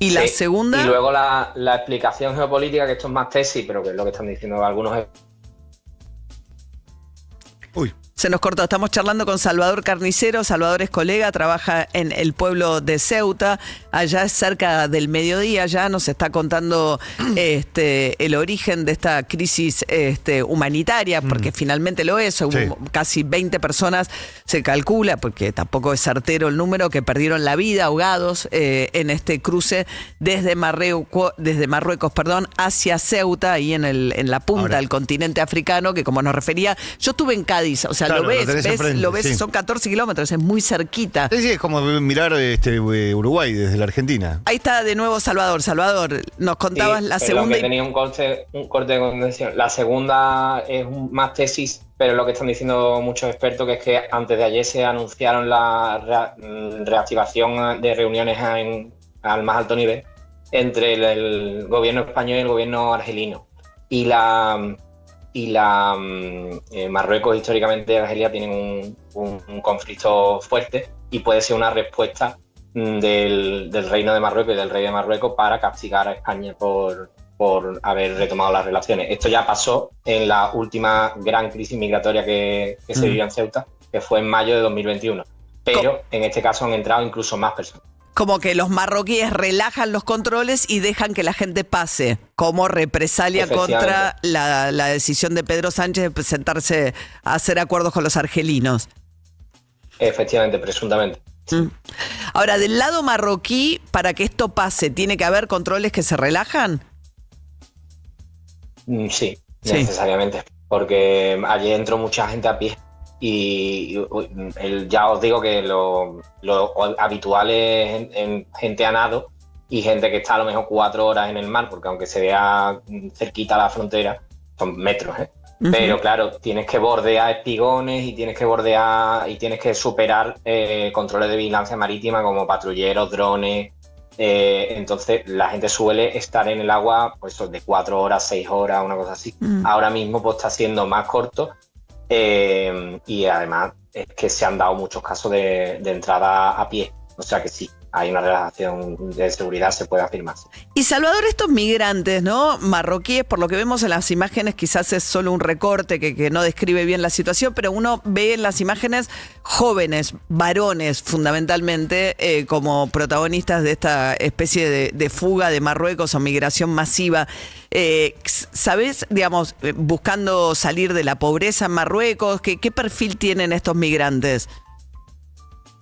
¿Y la segunda? Y luego la explicación geopolítica, que esto es más tesis, pero que es lo que están diciendo algunos. Se nos cortó, estamos charlando con Salvador Carnicero. Salvador es colega, trabaja en el pueblo de Ceuta, allá es cerca del mediodía, ya nos está contando el origen de esta crisis humanitaria, porque finalmente lo es. Casi 20 personas, se calcula, porque tampoco es certero el número, que perdieron la vida ahogados en este cruce desde Marruecos, hacia Ceuta, ahí en la punta del continente africano, que como nos refería, yo estuve en Cádiz, o sea, lo ves, son 14 kilómetros, es muy cerquita. Sí, es como mirar Uruguay desde la Argentina. Ahí está de nuevo Salvador. Salvador, nos contabas la segunda. Que tenía un corte de contención. La segunda es más tesis, pero lo que están diciendo muchos expertos, que es que antes de ayer se anunciaron la reactivación de reuniones al más alto nivel entre el gobierno español y el gobierno argelino. Marruecos, históricamente, y Argelia tienen un conflicto fuerte y puede ser una respuesta del reino de Marruecos y del rey de Marruecos para castigar a España por haber retomado las relaciones. Esto ya pasó en la última gran crisis migratoria que se vivió en Ceuta, que fue en mayo de 2021. Pero en este caso han entrado incluso más personas. Como que los marroquíes relajan los controles y dejan que la gente pase, como represalia contra la decisión de Pedro Sánchez de presentarse a hacer acuerdos con los argelinos. Efectivamente, presuntamente. Ahora, del lado marroquí, para que esto pase, ¿tiene que haber controles que se relajan? Sí, necesariamente, porque allí entró mucha gente a pie. Y ya os digo que lo habitual es gente a nado y gente que está a lo mejor 4 horas en el mar, porque aunque se vea cerquita la frontera, son metros, Pero claro, tienes que bordear espigones y tienes que superar controles de vigilancia marítima como patrulleros, drones, Entonces la gente suele estar en el agua pues de 4 horas, 6 horas, una cosa así. Ahora mismo pues está siendo más corto y además es que se han dado muchos casos de entrada a pie. O sea que sí, hay una relación de seguridad, se puede afirmar. Y Salvador, estos migrantes, ¿no? Marroquíes, por lo que vemos en las imágenes, quizás es solo un recorte que no describe bien la situación, pero uno ve en las imágenes jóvenes, varones fundamentalmente, como protagonistas de esta especie de fuga de Marruecos o migración masiva. ¿Sabés, digamos, buscando salir de la pobreza en Marruecos, qué perfil tienen estos migrantes?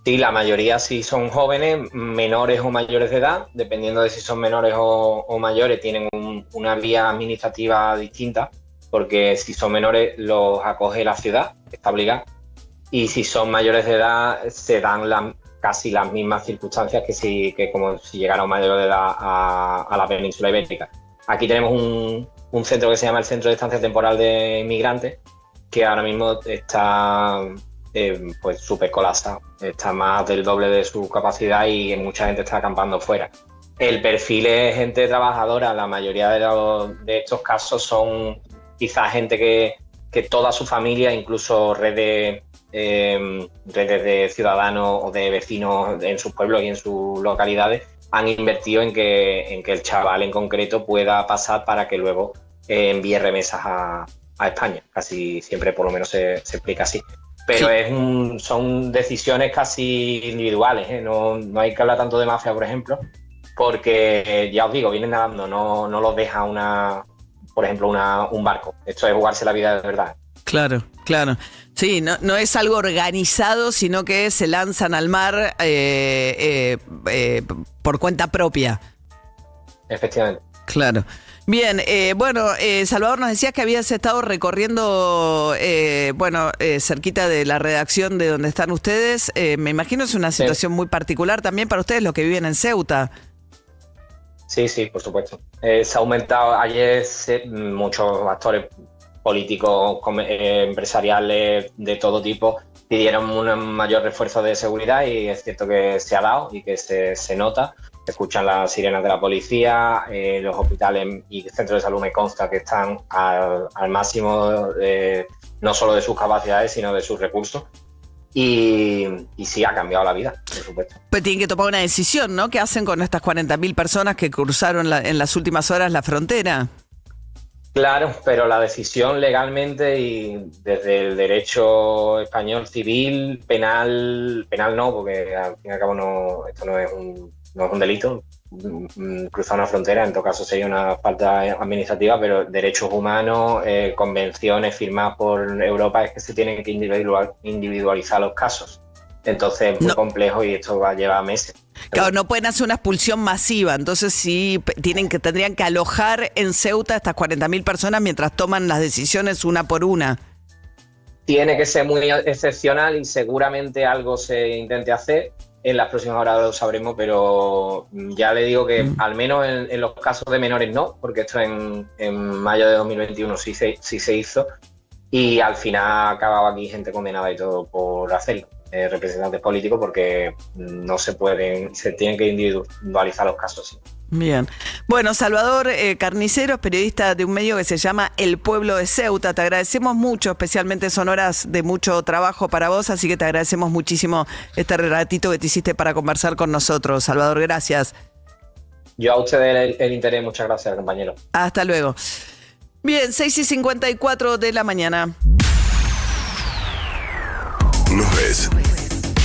Sí, la mayoría sí son jóvenes, menores o mayores de edad, dependiendo de si son menores o mayores, tienen una vía administrativa distinta, porque si son menores los acoge la ciudad, está obligada, y si son mayores de edad se dan casi las mismas circunstancias que como si llegaran mayores de edad a la península ibérica. Aquí tenemos un centro que se llama el Centro de Estancia Temporal de Inmigrantes, que ahora mismo está pues súper colapsado, está más del doble de su capacidad y mucha gente está acampando fuera. El perfil es gente trabajadora, la mayoría de estos casos son quizás gente que toda su familia, incluso redes de ciudadanos o de vecinos en sus pueblos y en sus localidades, han invertido en que el chaval en concreto pueda pasar para que luego envíe remesas a España. Casi siempre por lo menos se explica así. Pero sí, son decisiones casi individuales, ¿eh? No hay que hablar tanto de mafia, por ejemplo, porque ya os digo, vienen nadando, no los deja por ejemplo, un barco. Esto es jugarse la vida de verdad. Claro. Sí, no es algo organizado, sino que se lanzan al mar por cuenta propia. Efectivamente. Claro. Bien, Salvador, nos decías que habías estado recorriendo, cerquita de la redacción de donde están ustedes. Me imagino es una situación muy particular también para ustedes, los que viven en Ceuta. Sí, por supuesto. Se ha aumentado ayer muchos actores políticos, empresariales de todo tipo pidieron un mayor refuerzo de seguridad y es cierto que se ha dado y que se nota. Se escuchan las sirenas de la policía, los hospitales y centros de salud me consta que están al máximo, no solo de sus capacidades, sino de sus recursos. Y sí, ha cambiado la vida, por supuesto. Pues tienen que tomar una decisión, ¿no? ¿Qué hacen con estas 40.000 personas que cruzaron en las últimas horas la frontera? Claro, pero la decisión legalmente y desde el derecho español civil, penal no, porque al fin y al cabo esto no es un delito. Cruzar una frontera, en todo caso sería una falta administrativa, pero derechos humanos, convenciones firmadas por Europa, es que se tienen que individualizar los casos. Entonces es muy complejo y esto va a llevar meses. Claro, no pueden hacer una expulsión masiva, entonces sí tendrían que alojar en Ceuta estas 40.000 personas mientras toman las decisiones una por una. Tiene que ser muy excepcional y seguramente algo se intente hacer. En las próximas horas lo sabremos, pero ya le digo que al menos en los casos de menores no, porque esto en mayo de 2021 sí se hizo y al final ha acabado aquí gente condenada y todo por hacerlo. Representantes políticos, porque se tienen que individualizar los casos. ¿Sí? Bien. Bueno, Salvador Carniceros, periodista de un medio que se llama El Pueblo de Ceuta, te agradecemos mucho, especialmente son horas de mucho trabajo para vos, así que te agradecemos muchísimo este ratito que te hiciste para conversar con nosotros. Salvador, gracias. Yo a ustedes el interés, muchas gracias, compañero. Hasta luego. Bien, 6:54 de la mañana. Nos ves,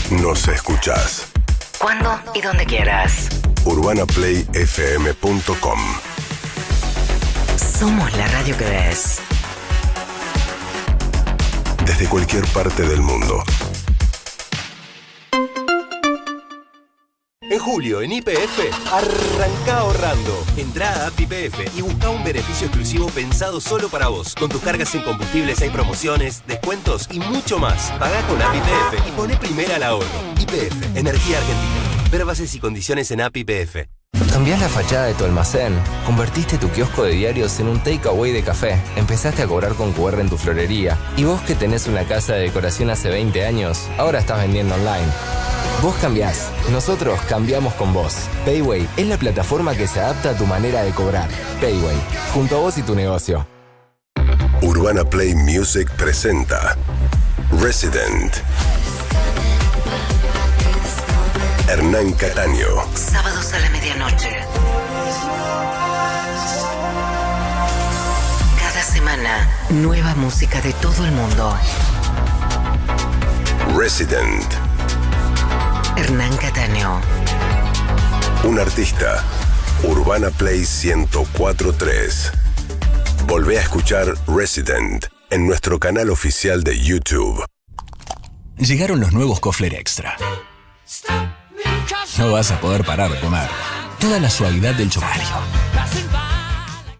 nos escuchás. Cuando y donde quieras. UrbanaPlayFM.com. Somos la radio que ves. Desde cualquier parte del mundo. En julio, en YPF, arranca ahorrando. Entrá a App YPF y busca un beneficio exclusivo pensado solo para vos. Con tus cargas en combustibles hay promociones, descuentos y mucho más. Pagá con App YPF y poné primera al ahorro. YPF, Energía Argentina. Ver bases y condiciones en App YPF. Cambiás la fachada de tu almacén, convertiste tu kiosco de diarios en un takeaway de café, empezaste a cobrar con QR en tu florería y vos que tenés una casa de decoración hace 20 años, ahora estás vendiendo online. Vos cambiás, nosotros cambiamos con vos. Payway es la plataforma que se adapta a tu manera de cobrar. Payway, junto a vos y tu negocio. Urbana Play Music presenta Resident. Hernán Cataño. Sábados a la medianoche. Cada semana, nueva música de todo el mundo. Resident. Hernán Cataño. Un artista. Urbana Play 104.3. Volvé a escuchar Resident en nuestro canal oficial de YouTube. Llegaron los nuevos Kofler Extra. No vas a poder parar de comer. Toda la suavidad del chocolate.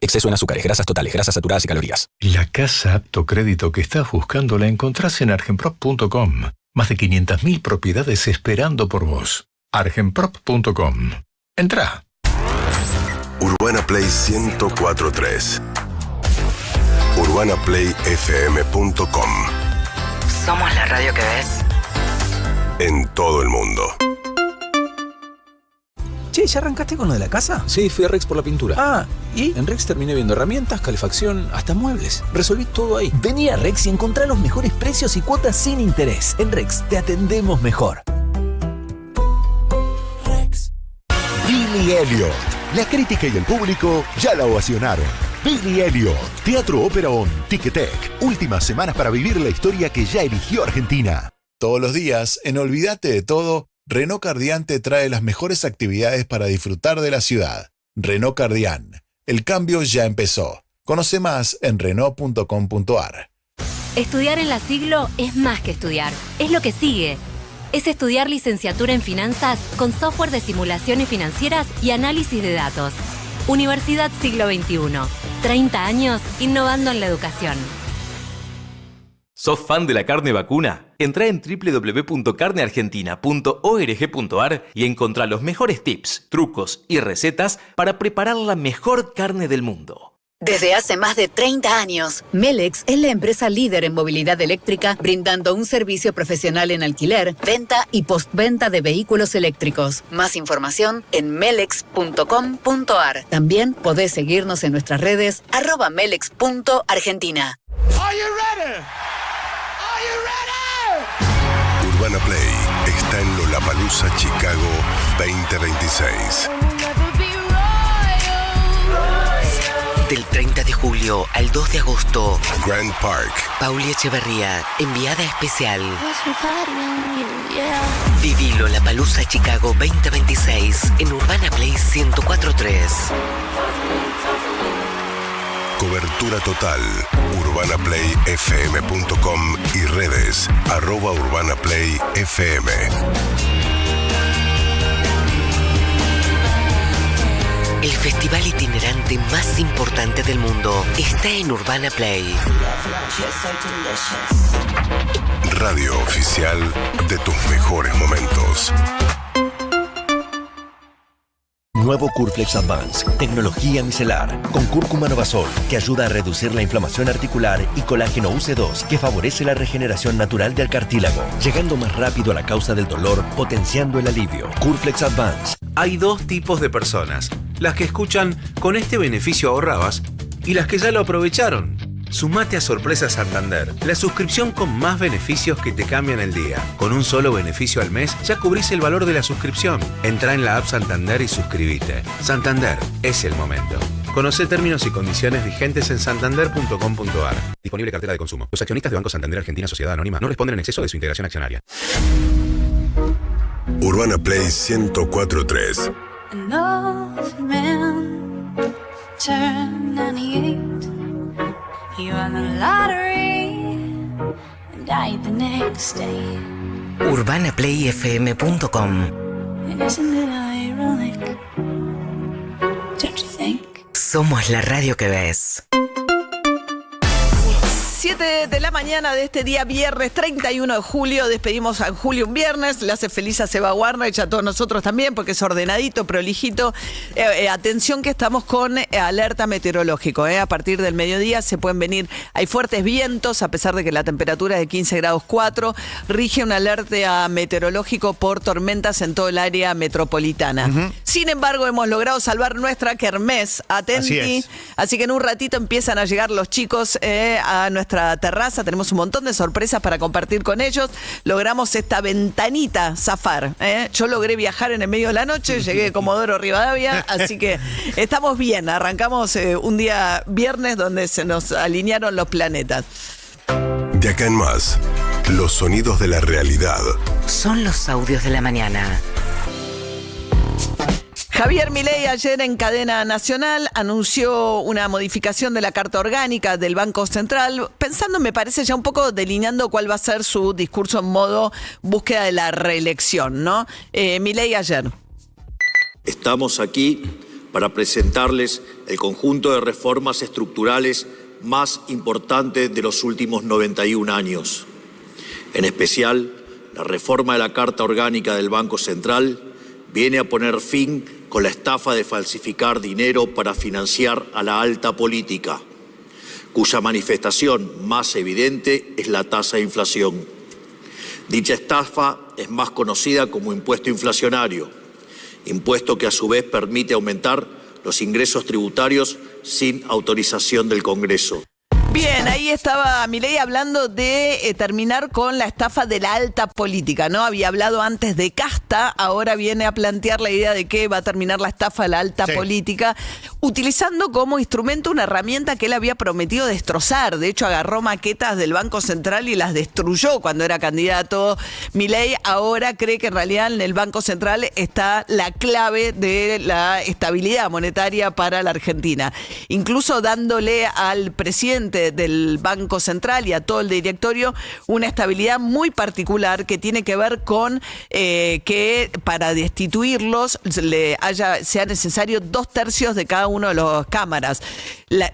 Exceso en azúcares, grasas totales, grasas saturadas y calorías. La casa apto crédito que estás buscando la encontrás en argenprop.com. Más de 500.000 propiedades esperando por vos. argenprop.com. Entrá. Urbana Play 104.3. UrbanaPlayFM.com. Somos la radio que ves. En todo el mundo. Che, ¿ya arrancaste con lo de la casa? Sí, fui a Rex por la pintura. Ah, ¿y? En Rex terminé viendo herramientas, calefacción, hasta muebles. Resolví todo ahí. Vení a Rex y encontrá los mejores precios y cuotas sin interés. En Rex te atendemos mejor. Billy Elliot. La crítica y el público ya la ovacionaron. Billy Elliot, Teatro Ópera On, Ticketek. Últimas semanas para vivir la historia que ya eligió Argentina. Todos los días, en Olvídate de Todo, Renault Cardian te trae las mejores actividades para disfrutar de la ciudad. Renault Cardian. El cambio ya empezó. Conoce más en Renault.com.ar. Estudiar en la Siglo es más que estudiar. Es lo que sigue. Es estudiar licenciatura en finanzas con software de simulaciones financieras y análisis de datos. Universidad Siglo XXI. 30 años innovando en la educación. ¿Sos fan de la carne vacuna? Entrá en www.carneargentina.org.ar y encontrá los mejores tips, trucos y recetas para preparar la mejor carne del mundo. Desde hace más de 30 años, Melex es la empresa líder en movilidad eléctrica, brindando un servicio profesional en alquiler, venta y postventa de vehículos eléctricos. Más información en melex.com.ar. También podés seguirnos en nuestras redes @melex.argentina. Urbana Play está en Lollapalooza Chicago 2026. Del 30 de julio al 2 de agosto. Grand Park. Pauli Echeverría, enviada especial. Viví Lollapalooza Chicago 2026 en Urbana Play 104.3. Cobertura total. UrbanaPlayFM.com y redes @UrbanaPlayFM. El festival itinerante más importante del mundo está en Urbana Play. Radio oficial de tus mejores momentos. Nuevo Curflex Advance, tecnología micelar, con cúrcuma novasol, que ayuda a reducir la inflamación articular, y colágeno UC2, que favorece la regeneración natural del cartílago, llegando más rápido a la causa del dolor, potenciando el alivio. Curflex Advance. Hay dos tipos de personas: las que escuchan "con este beneficio ahorrabas" y las que ya lo aprovecharon. Sumate a Sorpresa Santander, la suscripción con más beneficios que te cambian el día. Con un solo beneficio al mes ya cubrís el valor de la suscripción. Entrá en la app Santander y suscríbete. Santander, es el momento. Conoce términos y condiciones vigentes en santander.com.ar. Disponible cartera de consumo. Los accionistas de Banco Santander Argentina Sociedad Anónima no responden en exceso de su integración accionaria. Urbana Play 104.3. An old man turned 98. He won the lottery and died the next day. UrbanaPlayFM.com. And isn't it ironic? Don't you think? Somos la radio que ves. 7 de la mañana de este día viernes 31 de julio. Despedimos a Julio un viernes. Le hace feliz a Seba Warner y a todos nosotros también porque es ordenadito, prolijito. Atención que estamos con alerta meteorológico. A partir del mediodía se pueden venir. Hay fuertes vientos a pesar de que la temperatura es de 15 grados 4. Rige un alerta meteorológico por tormentas en todo el área metropolitana. Sin embargo, hemos logrado salvar nuestra kermés. Atenti. Así que en un ratito empiezan a llegar los chicos a nuestra terraza. Tenemos un montón de sorpresas para compartir con ellos. Logramos esta ventanita zafar. Yo logré viajar en el medio de la noche, llegué de Comodoro Rivadavia, así que estamos bien. Arrancamos un día viernes donde se nos alinearon los planetas. De acá en más, los sonidos de la realidad. Son los audios de la mañana. Javier Milei ayer en cadena nacional anunció una modificación de la Carta Orgánica del Banco Central, pensando, me parece, ya un poco delineando cuál va a ser su discurso en modo búsqueda de la reelección, ¿no? Milei ayer. Estamos aquí para presentarles el conjunto de reformas estructurales más importantes de los últimos 91 años. En especial, la reforma de la Carta Orgánica del Banco Central viene a poner fin con la estafa de falsificar dinero para financiar a la alta política, cuya manifestación más evidente es la tasa de inflación. Dicha estafa es más conocida como impuesto inflacionario, impuesto que a su vez permite aumentar los ingresos tributarios sin autorización del Congreso. Bien, ahí estaba Milei hablando de terminar con la estafa de la alta política, ¿no? Había hablado antes de casta, ahora viene a plantear la idea de que va a terminar la estafa de la alta política, utilizando como instrumento una herramienta que él había prometido destrozar. De hecho, agarró maquetas del Banco Central y las destruyó cuando era candidato. Milei ahora cree que en realidad en el Banco Central está la clave de la estabilidad monetaria para la Argentina. Incluso dándole al presidente del Banco Central y a todo el directorio una estabilidad muy particular que tiene que ver con que para destituirlos sea necesario 2/3 de cada uno de las cámaras.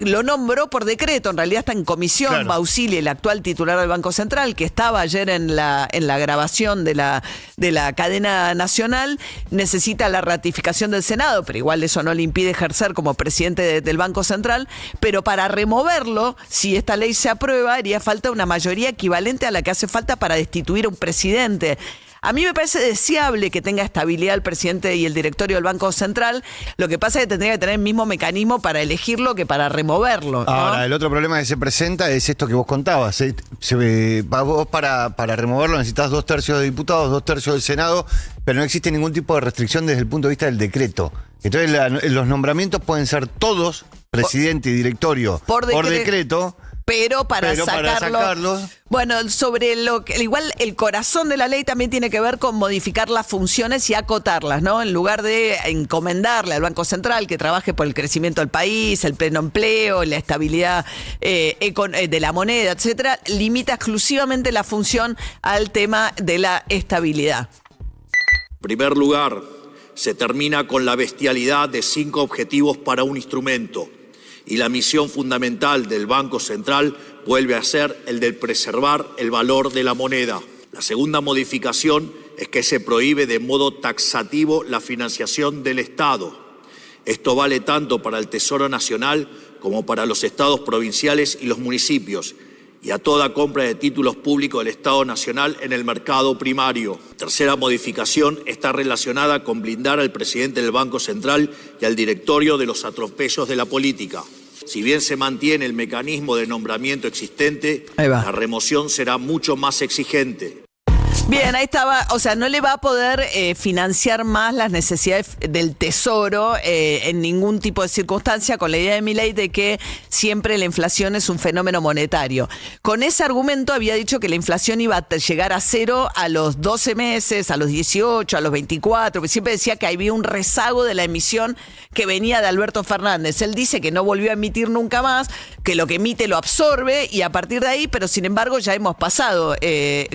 Lo nombró por decreto, en realidad está en comisión. Claro. Bausili, el actual titular del Banco Central, que estaba ayer en la grabación de la cadena nacional, necesita la ratificación del Senado, pero igual eso no le impide ejercer como presidente del Banco Central, pero para removerlo, si esta ley se aprueba, haría falta una mayoría equivalente a la que hace falta para destituir a un presidente. A mí me parece deseable que tenga estabilidad el presidente y el directorio del Banco Central. Lo que pasa es que tendría que tener el mismo mecanismo para elegirlo que para removerlo, ¿no? Ahora, el otro problema que se presenta es esto que vos contabas. Vos para removerlo necesitas 2/3 de diputados, 2/3 del Senado, pero no existe ningún tipo de restricción desde el punto de vista del decreto. Entonces los nombramientos pueden ser todos, presidente y directorio, por decreto. Pero para sacarlos. Bueno, sobre lo que igual el corazón de la ley también tiene que ver con modificar las funciones y acotarlas, ¿no? En lugar de encomendarle al Banco Central que trabaje por el crecimiento del país, el pleno empleo, la estabilidad de la moneda, etcétera, limita exclusivamente la función al tema de la estabilidad. En primer lugar, se termina con la bestialidad de 5 objetivos para un instrumento. Y la misión fundamental del Banco Central vuelve a ser el de preservar el valor de la moneda. La segunda modificación es que se prohíbe de modo taxativo la financiación del Estado. Esto vale tanto para el Tesoro Nacional como para los estados provinciales y los municipios, y a toda compra de títulos públicos del Estado Nacional en el mercado primario. Tercera modificación está relacionada con blindar al presidente del Banco Central y al directorio de los atropellos de la política. Si bien se mantiene el mecanismo de nombramiento existente, la remoción será mucho más exigente. Bien, ahí estaba, o sea, no le va a poder financiar más las necesidades del Tesoro en ningún tipo de circunstancia, con la idea de Milei de que siempre la inflación es un fenómeno monetario. Con ese argumento había dicho que la inflación iba a llegar a 0 a los 12 meses, a los 18, a los 24, porque siempre decía que había un rezago de la emisión que venía de Alberto Fernández. Él dice que no volvió a emitir nunca más, que lo que emite lo absorbe y a partir de ahí, pero sin embargo ya hemos pasado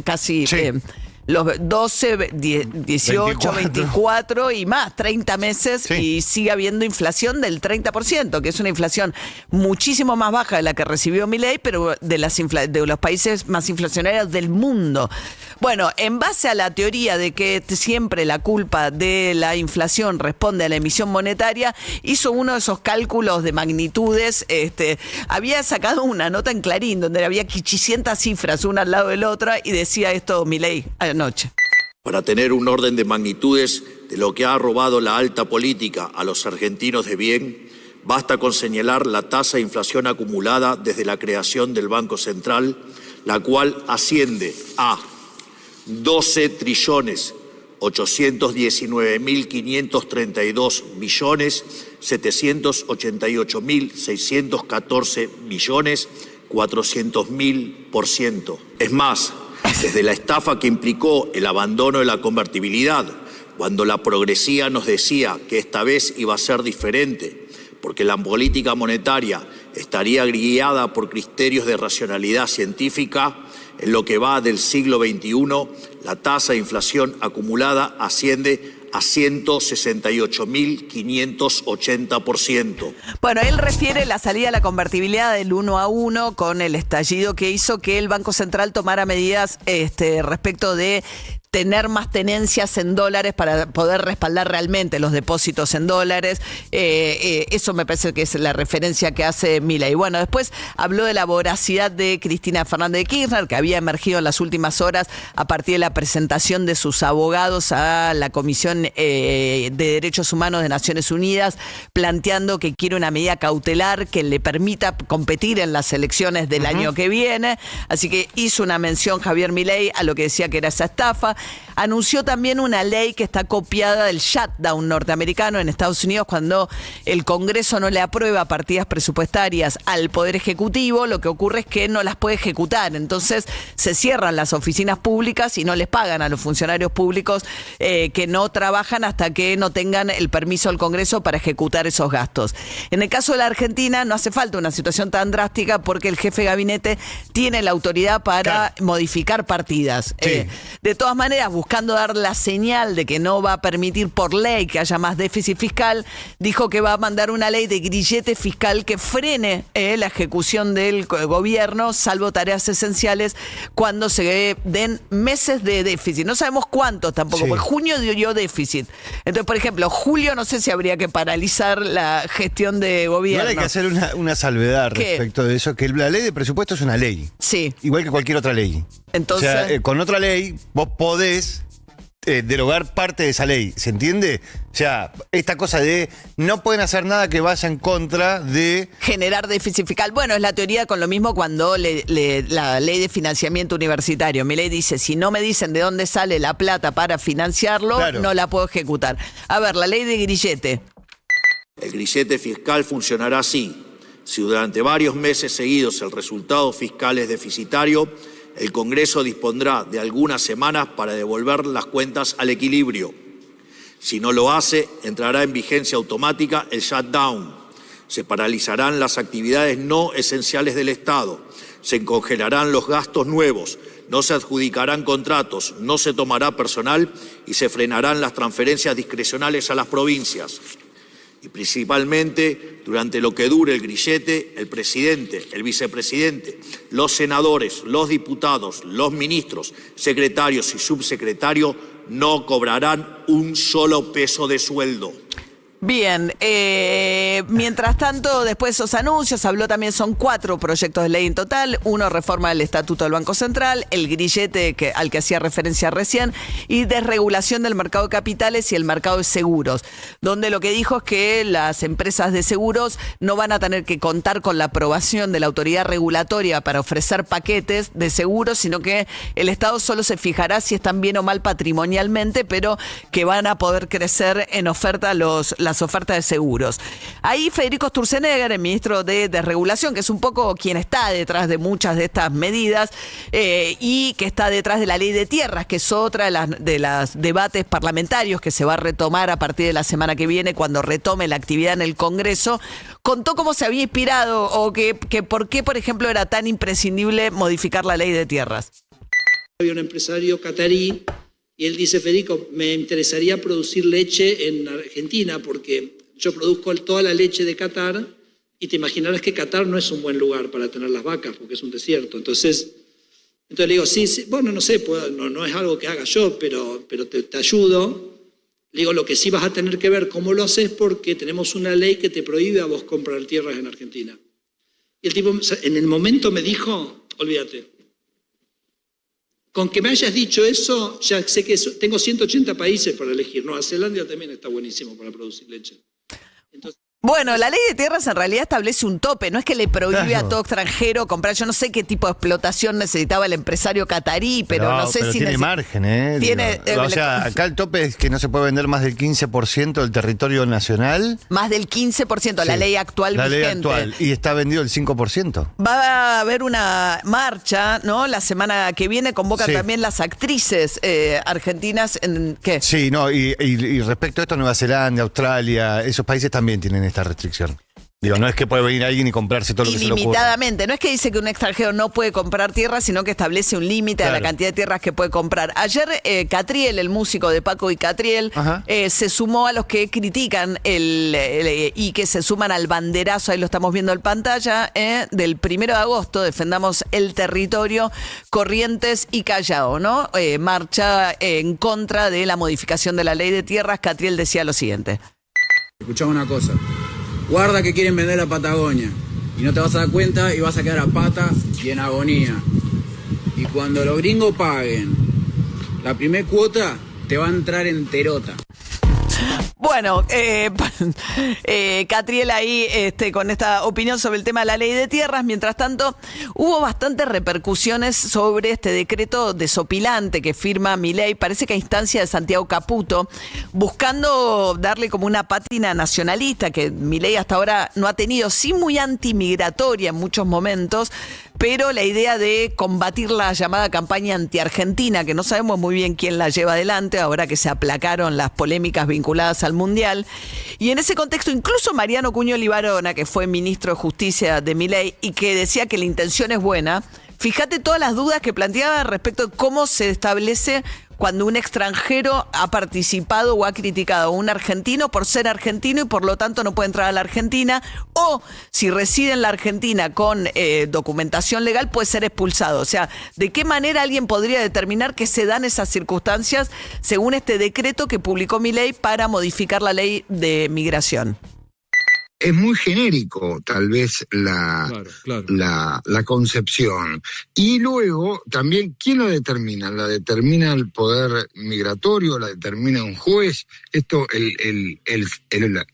casi... Sí. los 12, 18, 24 y más, 30 meses, y sigue habiendo inflación del 30%, que es una inflación muchísimo más baja de la que recibió Milei, pero de los países más inflacionarios del mundo. Bueno, en base a la teoría de que siempre la culpa de la inflación responde a la emisión monetaria, hizo uno de esos cálculos de magnitudes. Había sacado una nota en Clarín donde había 800 cifras una al lado de la otra y decía esto Milei anoche. Para tener un orden de magnitudes de lo que ha robado la alta política a los argentinos de bien, basta con señalar la tasa de inflación acumulada desde la creación del Banco Central, la cual asciende a 12.319.532.788.614.400.000%. Es más, desde la estafa que implicó el abandono de la convertibilidad, cuando la progresía nos decía que esta vez iba a ser diferente, porque la política monetaria estaría guiada por criterios de racionalidad científica, en lo que va del siglo XXI, la tasa de inflación acumulada asciende a 168.580%. Bueno, él refiere la salida a la convertibilidad del 1-1 con el estallido que hizo que el Banco Central tomara medidas respecto de tener más tenencias en dólares para poder respaldar realmente los depósitos en dólares. Eso me parece que es la referencia que hace Milei. Bueno, después habló de la voracidad de Cristina Fernández de Kirchner, que había emergido en las últimas horas a partir de la presentación de sus abogados a la Comisión de Derechos Humanos de Naciones Unidas, planteando que quiere una medida cautelar que le permita competir en las elecciones del año que viene. Así que hizo una mención Javier Milei a lo que decía que era esa estafa. Anunció también una ley que está copiada del shutdown norteamericano en Estados Unidos, cuando el Congreso no le aprueba partidas presupuestarias al Poder Ejecutivo, lo que ocurre es que no las puede ejecutar. Entonces se cierran las oficinas públicas y no les pagan a los funcionarios públicos que no trabajan hasta que no tengan el permiso del Congreso para ejecutar esos gastos. En el caso de la Argentina no hace falta una situación tan drástica porque el jefe de gabinete tiene la autoridad para modificar partidas. Sí. De todas maneras, buscando dar la señal de que no va a permitir por ley que haya más déficit fiscal, dijo que va a mandar una ley de grillete fiscal que frene la ejecución del gobierno, salvo tareas esenciales, cuando se den meses de déficit. No sabemos cuántos tampoco, porque junio dio déficit. Entonces, por ejemplo, julio no sé si habría que paralizar la gestión de gobierno. Igual hay que hacer una salvedad respecto de eso, que la ley de presupuesto es una ley. Sí. Igual que cualquier otra ley. Entonces, o sea, con otra ley vos podés derogar parte de esa ley, ¿se entiende? O sea, esta cosa de no pueden hacer nada que vaya en contra de generar déficit fiscal. Bueno, es la teoría con lo mismo cuando la ley de financiamiento universitario. Milei dice, si no me dicen de dónde sale la plata para financiarlo, no la puedo ejecutar. A ver, la ley de grillete. El grillete fiscal funcionará así. Si durante varios meses seguidos el resultado fiscal es deficitario, el Congreso dispondrá de algunas semanas para devolver las cuentas al equilibrio. Si no lo hace, entrará en vigencia automática el shutdown. Se paralizarán las actividades no esenciales del Estado. Se congelarán los gastos nuevos. No se adjudicarán contratos. No se tomará personal y se frenarán las transferencias discrecionales a las provincias. Y principalmente, durante lo que dure el grillete, el presidente, el vicepresidente, los senadores, los diputados, los ministros, secretarios y subsecretarios no cobrarán un solo peso de sueldo. Bien, mientras tanto, después de esos anuncios, habló también, son 4 proyectos de ley en total, 1 reforma del Estatuto del Banco Central, el grillete al que hacía referencia recién, y desregulación del mercado de capitales y el mercado de seguros, donde lo que dijo es que las empresas de seguros no van a tener que contar con la aprobación de la autoridad regulatoria para ofrecer paquetes de seguros, sino que el Estado solo se fijará si están bien o mal patrimonialmente, pero que van a poder crecer en oferta las ofertas de seguros. Ahí Federico Sturzenegger, el ministro de Desregulación, que es un poco quien está detrás de muchas de estas medidas y que está detrás de la ley de tierras, que es otra de las debates parlamentarios que se va a retomar a partir de la semana que viene, cuando retome la actividad en el Congreso, contó cómo se había inspirado o que por qué, por ejemplo, era tan imprescindible modificar la ley de tierras. Había un empresario catarí y él dice, Federico, me interesaría producir leche en Argentina porque yo produzco toda la leche de Qatar y te imaginarás que Qatar no es un buen lugar para tener las vacas porque es un desierto. Entonces le digo, sí, bueno, no sé, no es algo que haga yo, pero te ayudo. Le digo, lo que sí vas a tener que ver cómo lo haces porque tenemos una ley que te prohíbe a vos comprar tierras en Argentina. Y el tipo en el momento me dijo, olvídate. Con que me hayas dicho eso, ya sé que tengo 180 países para elegir. Nueva Zelanda también está buenísimo para producir leche. Entonces, bueno, la ley de tierras en realidad establece un tope, no es que le prohíbe a todo extranjero comprar. Yo no sé qué tipo de explotación necesitaba el empresario catarí, pero no sé si tiene margen, ¿eh? Tiene, o sea, acá el tope es que no se puede vender más del 15% del territorio nacional. Más del 15%, la ley actual vigente. La ley actual, y está vendido el 5%. Va a haber una marcha, ¿no? La semana que viene convocan también las actrices argentinas. ¿Qué? Sí, no, y respecto a esto, Nueva Zelanda, Australia, esos países también tienen esta restricción. Digo, no es que puede venir alguien y comprarse todo lo que se le ocurra. Ilimitadamente. No es que dice que un extranjero no puede comprar tierras, sino que establece un límite a la cantidad de tierras que puede comprar. Ayer Catriel, el músico de Paco y Catriel, se sumó a los que critican y que se suman al banderazo, ahí lo estamos viendo en pantalla, del 1 de agosto, defendamos el territorio, Corrientes y Callao, ¿no? Marcha en contra de la modificación de la ley de tierras. Catriel decía lo siguiente. Escuchá una cosa. Guarda que quieren vender la Patagonia y no te vas a dar cuenta y vas a quedar a pata y en agonía. Y cuando los gringos paguen la primer cuota, te va a entrar enterota. Bueno, Catriel ahí con esta opinión sobre el tema de la ley de tierras. Mientras tanto, hubo bastantes repercusiones sobre este decreto desopilante que firma Milei, parece que a instancia de Santiago Caputo, buscando darle como una pátina nacionalista que Milei hasta ahora no ha tenido, sí muy antimigratoria en muchos momentos, pero la idea de combatir la llamada campaña anti-argentina, que no sabemos muy bien quién la lleva adelante, ahora que se aplacaron las polémicas vinculadas al Mundial. Y en ese contexto, incluso Mariano Cuño Libarona, que fue ministro de Justicia de Milei y que decía que la intención es buena, fíjate todas las dudas que planteaba respecto de cómo se establece cuando un extranjero ha participado o ha criticado a un argentino por ser argentino y por lo tanto no puede entrar a la Argentina, o si reside en la Argentina con documentación legal puede ser expulsado. O sea, ¿de qué manera alguien podría determinar que se dan esas circunstancias según este decreto que publicó Milei para modificar la ley de migración? Es muy genérico, tal vez, la concepción. Y luego, también, ¿quién lo determina? ¿La determina el poder migratorio? ¿La determina un juez? Esto,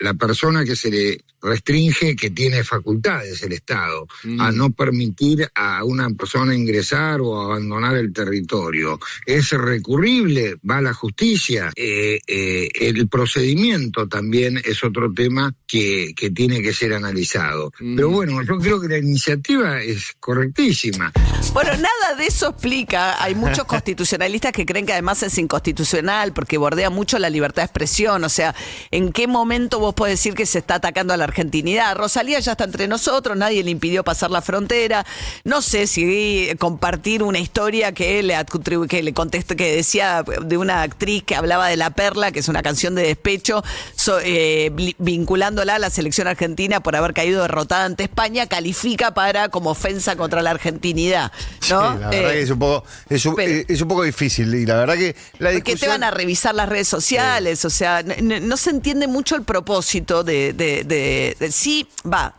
la persona que se le restringe, que tiene facultades el Estado, a no permitir a una persona ingresar o abandonar el territorio. ¿Es recurrible? ¿Va a la justicia? El procedimiento también es otro tema que tiene que ser analizado. Pero bueno, yo creo que la iniciativa es correctísima. Bueno, nada de eso explica. Hay muchos constitucionalistas que creen que además es inconstitucional porque bordea mucho la libertad de expresión. O sea, ¿en qué momento vos podés decir que se está atacando a la argentinidad? Rosalía ya está entre nosotros, nadie le impidió pasar la frontera. No sé si compartir una historia que le contestó, que decía de una actriz que hablaba de La Perla, que es una canción de despecho, vinculándola a la selección argentina por haber caído derrotada ante España, califica como ofensa contra la argentinidad, ¿no? Sí, la verdad que es un poco difícil, y la verdad que la discusión... ¿Por qué te van a revisar las redes sociales? Sí. O sea, no se entiende mucho el propósito sí, va.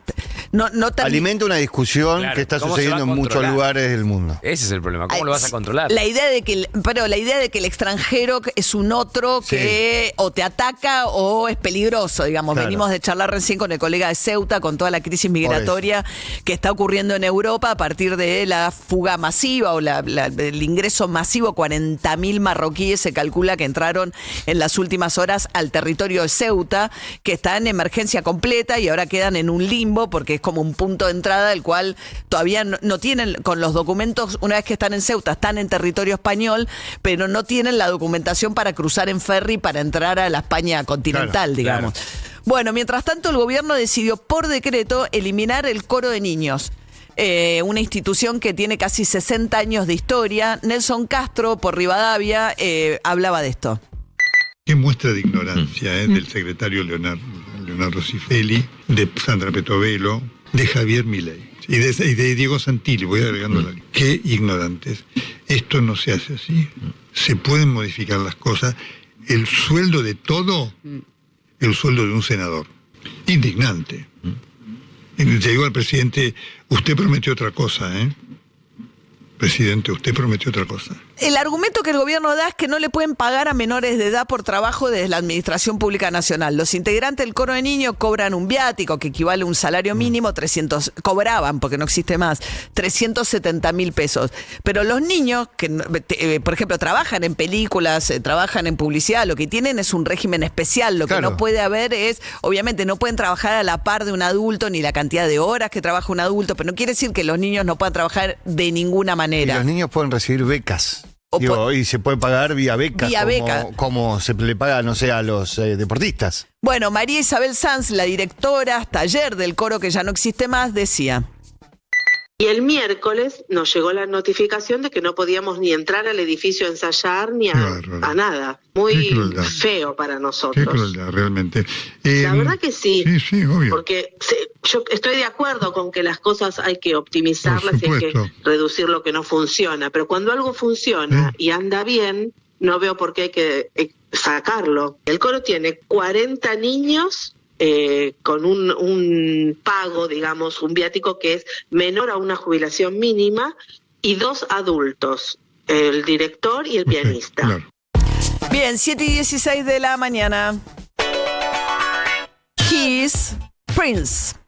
No alimenta una discusión que está sucediendo en muchos lugares del mundo. Ese es el problema. ¿Cómo lo vas a controlar? La idea de que el extranjero es un otro que o te ataca o es peligroso, digamos. Claro. Venimos de charlar recién con el colega de Ceuta con toda la crisis migratoria que está ocurriendo en Europa a partir de la fuga masiva o el ingreso masivo. 40.000 marroquíes se calcula que entraron en las últimas horas al territorio de Ceuta, que está en emergencia completa y ahora quedan en un limbo porque es como un punto de entrada el cual todavía no tienen con los documentos. Una vez que están en Ceuta están en territorio español, pero no tienen la documentación para cruzar en ferry para entrar a la España continental, digamos. Claro. Bueno, mientras tanto el gobierno decidió por decreto eliminar el coro de niños. una institución que tiene casi 60 años de historia. Nelson Castro, por Rivadavia, hablaba de esto. Qué muestra de ignorancia del secretario Leonardo Cifelli, de Sandra Petovelo, de Javier Milei y de Diego Santilli, voy agregando la lista. Qué ignorantes. Esto no se hace así. Se pueden modificar las cosas. El sueldo de todo, el sueldo de un senador. Indignante. Y le digo al presidente, usted prometió otra cosa, Presidente, usted prometió otra cosa. El argumento que el gobierno da es que no le pueden pagar a menores de edad por trabajo desde la Administración Pública Nacional. Los integrantes del coro de niños cobran un viático que equivale a un salario mínimo, cobraban, porque no existe más, 370.000 pesos. Pero los niños que, por ejemplo, trabajan en películas, trabajan en publicidad, lo que tienen es un régimen especial. Lo que no puede haber es, obviamente, no pueden trabajar a la par de un adulto, ni la cantidad de horas que trabaja un adulto, pero no quiere decir que los niños no puedan trabajar de ninguna manera. Y los niños pueden recibir becas. Y se puede pagar vía beca, como se le paga, no sé, a los deportistas. Bueno, María Isabel Sanz, la directora hasta ayer del coro que ya no existe más, decía... Y el miércoles nos llegó la notificación de que no podíamos ni entrar al edificio a ensayar ni a nada. Muy feo para nosotros. Qué crueldad, realmente. La verdad que sí. Sí, obvio. Porque yo estoy de acuerdo con que las cosas hay que optimizarlas y hay que reducir lo que no funciona. Pero cuando algo funciona y anda bien, no veo por qué hay que sacarlo. El coro tiene 40 niños... con un pago, digamos, un viático que es menor a una jubilación mínima, y 2 adultos, el director y el pianista. Claro. Bien, 7:16 de la mañana. Kiss Prince.